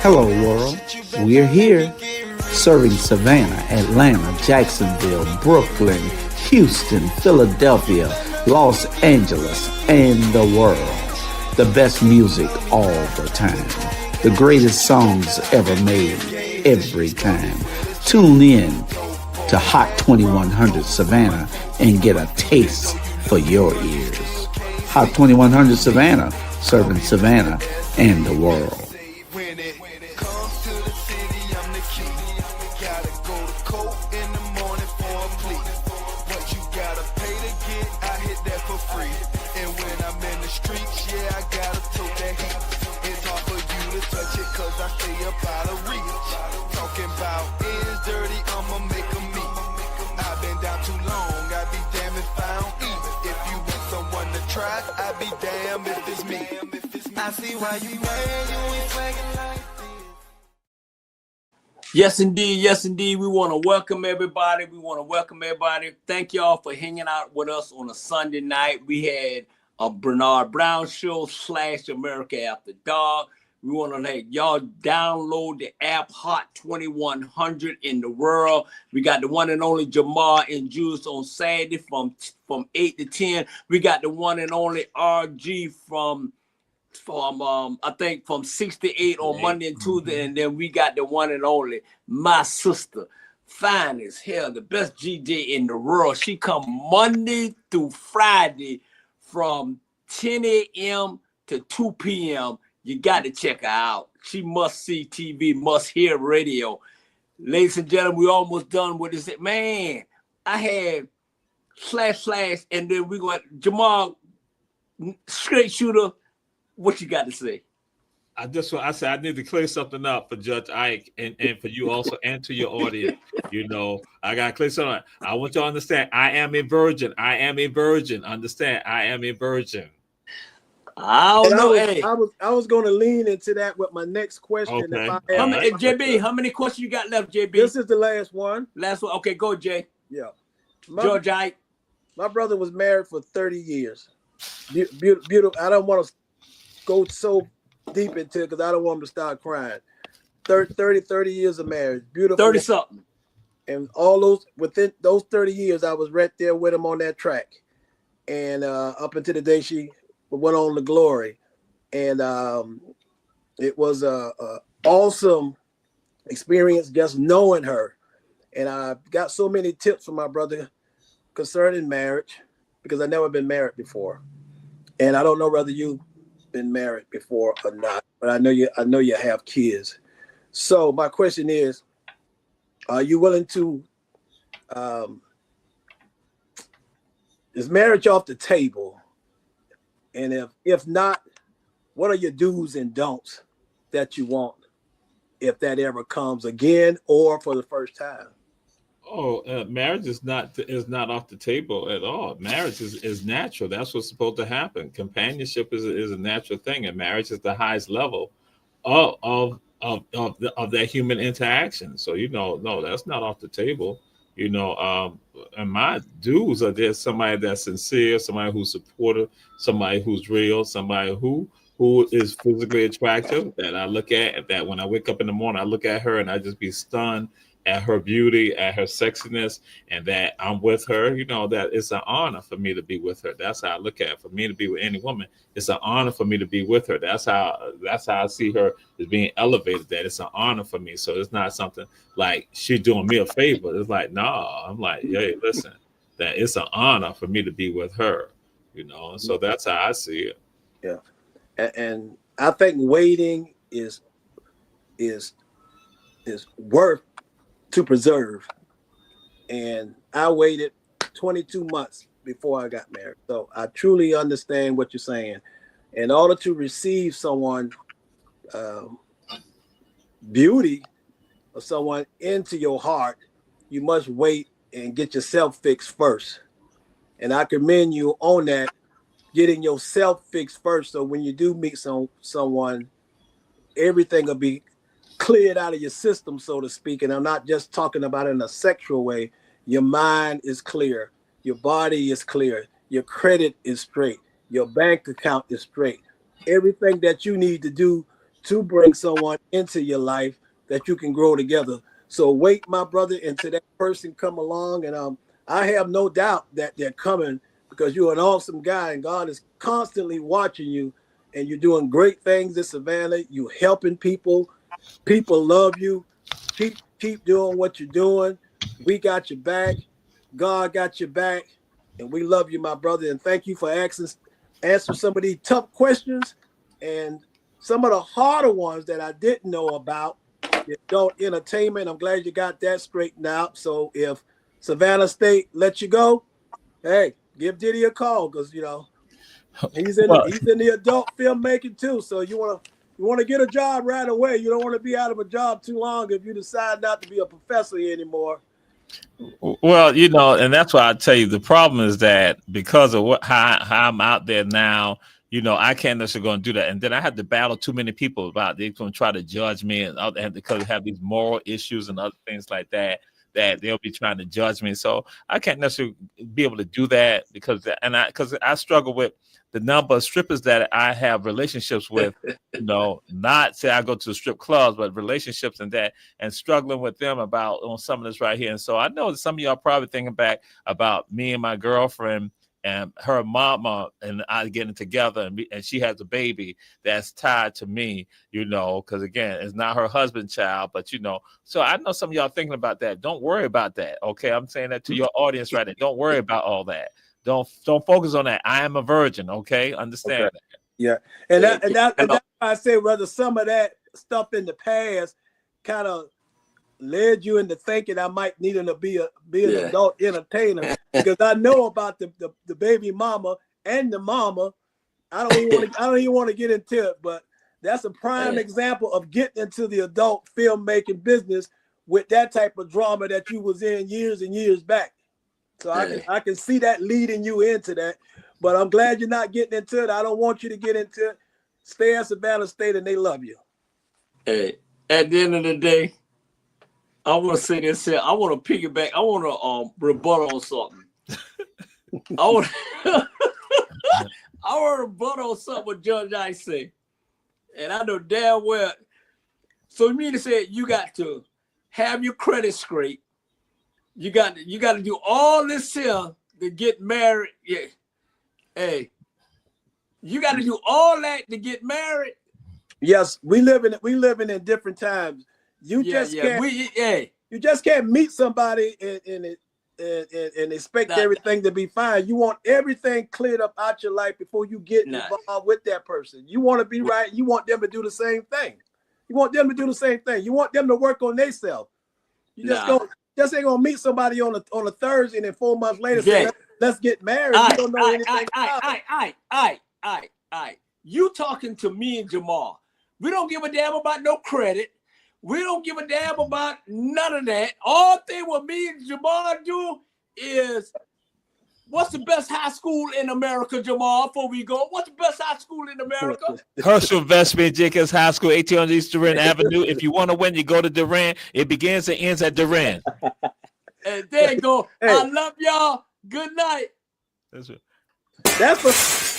Hello, world. We're here, serving Savannah, Atlanta, Jacksonville, Brooklyn, Houston, Philadelphia, Los Angeles, and the world. The best music all the time. The greatest songs ever made, every time. Tune in to Hot 2100 Savannah and get a taste for your ears. Hot 2100 Savannah, serving Savannah and the world. Yes, indeed. We want to welcome everybody. Thank y'all for hanging out with us on a Sunday night. We had a Bernard Brown show / America After Dark. We want to let y'all download the app Hot 2100 in the world. We got the one and only Jamal and Juice on Saturday from 8 to 10. We got the one and only RG from I think from 6 to 8 on Monday and Tuesday. And then we got the one and only, my sister, fine as hell, the best GJ in the world. She come Monday through Friday from 10 a.m. to 2 p.m. You got to check her out. She must see TV, must hear radio. Ladies and gentlemen, we almost done with this. Man, I had slash, and then we got Jamal, straight shooter. What you got to say? I need to clear something up for Judge Ike and for you also and to your audience. You know, I got to clear something up. I want you to understand, I am a virgin. I am a virgin. Understand, I am a virgin. I don't know. I was going to lean into that with my next question. Okay. JB, how many questions you got left, JB? This is the last one. Last one. Okay, go, Jay. Yeah. Judge Ike. My brother was married for 30 years. Beautiful. I don't want to go so deep into it because I don't want him to start crying. 30 years of marriage. Beautiful. 30-something. And all those, within those 30 years, I was right there with him on that track. And up until the day she went on to glory. And it was a awesome experience just knowing her. And I got so many tips from my brother concerning marriage because I've never been married before. And I don't know whether you've been married before or not, but I know you have kids. So my question is, are you willing to, is marriage off the table? And if not, what are your do's and don'ts that you want if that ever comes again or for the first time? Marriage is not off the table at all. Marriage is natural. That's what's supposed to happen. Companionship is a natural thing, and marriage is the highest level of that human interaction. So no, that's not off the table. And my dues are there somebody that's sincere, somebody who's supportive, somebody who's real, somebody who is physically attractive that I look at, that when I wake up in the morning, I look at her and I just be stunned at her beauty, at her sexiness, and that I'm with her. That it's an honor for me to be with her. That's how I look at it. For me to be with any woman, it's an honor for me to be with her. That's how I see her as being elevated, that it's an honor for me. So it's not something like she's doing me a favor. It's like, nah, I'm like, hey, listen, that it's an honor for me to be with her, and so that's how I see it. Yeah. And I think waiting is worth to preserve. And I waited 22 months before I got married. So I truly understand what you're saying. In order to receive someone beauty or someone into your heart, you must wait and get yourself fixed first. And I commend you on that, getting yourself fixed first. So when you do meet someone, everything will be cleared out of your system, so to speak. And I'm not just talking about it in a sexual way. Your mind is clear. Your body is clear. Your credit is straight. Your bank account is straight. Everything that you need to do to bring someone into your life that you can grow together. So wait, my brother, until that person come along. And I have no doubt that they're coming because you're an awesome guy and God is constantly watching you and you're doing great things in Savannah. You're helping people. People love you. Keep doing what you're doing. We got your back. God got your back. And we love you, my brother. And thank you for answering some of these tough questions and some of the harder ones that I didn't know about. Adult entertainment. I'm glad you got that straightened out. So if Savannah State lets you go, hey, give Diddy a call because he's in the adult filmmaking too. So you want to get a job right away. You don't want to be out of a job too long if you decide not to be a professor anymore. Well, and that's why I tell you the problem is that because of how I'm out there now, I can't necessarily go and do that. And then I had to battle too many people about they're going to try to judge me and because I have these moral issues and other things like that. that they'll be trying to judge me. So I can't necessarily be able to do that because I struggle with the number of strippers that I have relationships with, not say I go to strip clubs, but relationships and struggling with them on some of this right here. And so I know that some of y'all probably thinking back about me and my girlfriend and her mama and I getting together, and she has a baby that's tied to me, because again, it's not her husband's child, but so I know some of y'all thinking about that. Don't worry about that. Okay. I'm saying that to your audience right now. Don't worry about all that. Don't focus on that. I am a virgin. Okay. Understand that. Yeah. And that's why I say whether some of that stuff in the past kind of led you into thinking I might need to be an adult entertainer, because I know about the baby mama and the mama. I don't even want to get into it, but that's a prime example of getting into the adult filmmaking business with that type of drama that you was in years and years back. So I can see that leading you into that, but I'm glad you're not getting into it. I don't want you to get into it. Stay at Savannah State and they love you. Hey, at the end of the day, I want to say this here. I want to piggyback. I want to rebuttal on something. I want to rebuttal on something what Judge Ike said. And I know damn well. So you mean to say you got to have your credit straight. You got to do all this here to get married. Yeah. Hey, you got to do all that to get married. Yes, we living in different times. You just can't meet somebody and expect everything to be fine. You want everything cleared up out your life before you get involved with that person. You want to be right. You want them to do the same thing. You want them to work on themselves. You just ain't gonna meet somebody on a Thursday and then 4 months later say let's get married. You don't know anything about it. You talking to me and Jamal. We don't give a damn about no credit. We don't give a damn about none of that. All thing what me and Jamal do is, what's the best high school in America, Jamal, before we go? What's the best high school in America? Herschel Vestman Jacobs High School, 1800 East Durant Avenue. If you want to win, you go to Durant. It begins and ends at Durant. And there you go. Hey. I love y'all. Good night. That's it. That's a...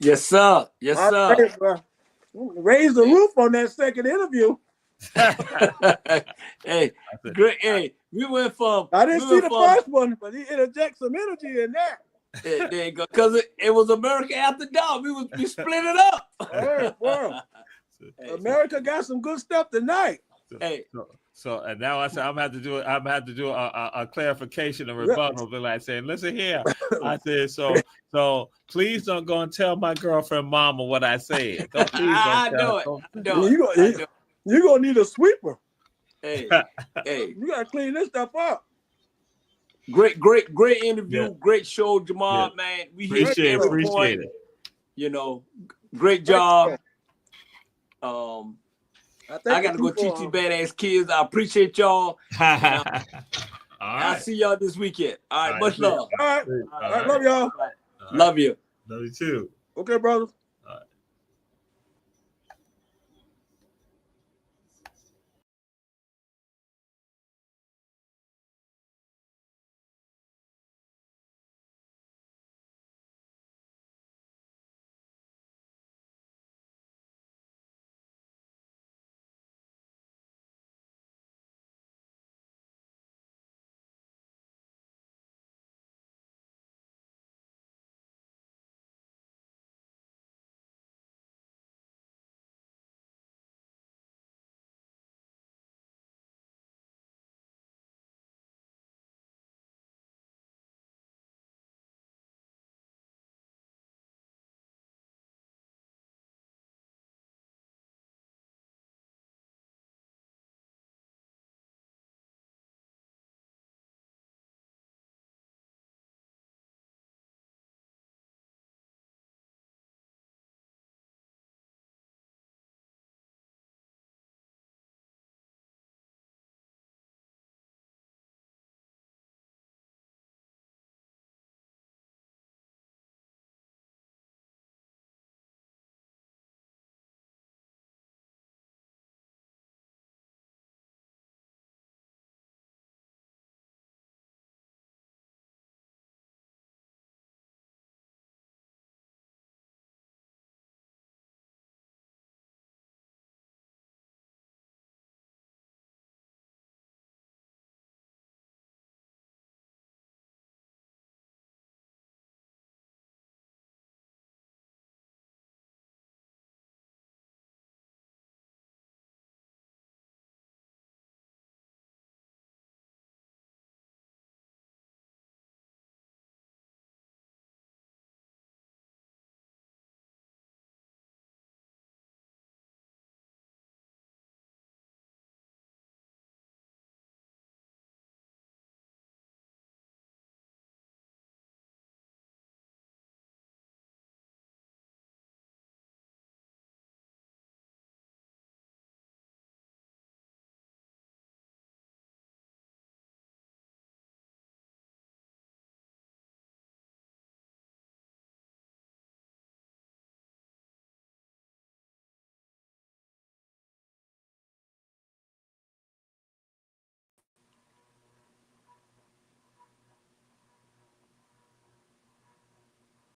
Yes, sir. Yes, sir. Raise the roof on that second interview. Hey, great. Hey, we went from. I didn't see the first one, but he interjected some energy in that. Yeah, there you go. Because it was America After Dark. We split it up. Hey, America got some good stuff tonight. Hey. So and now I said I'm gonna have to do a clarification and rebuttal, but like saying, listen here. I said so please don't go and tell my girlfriend mama what I said. I know it. You're gonna need a sweeper. Hey, you gotta clean this stuff up. Great interview, great show, Jamal, man. We appreciate it. Great job. I gotta go teach these badass kids. I appreciate y'all. All right. I'll see y'all this weekend. All right, much love. All right. Love y'all. Love you. Love you too. Okay, brother.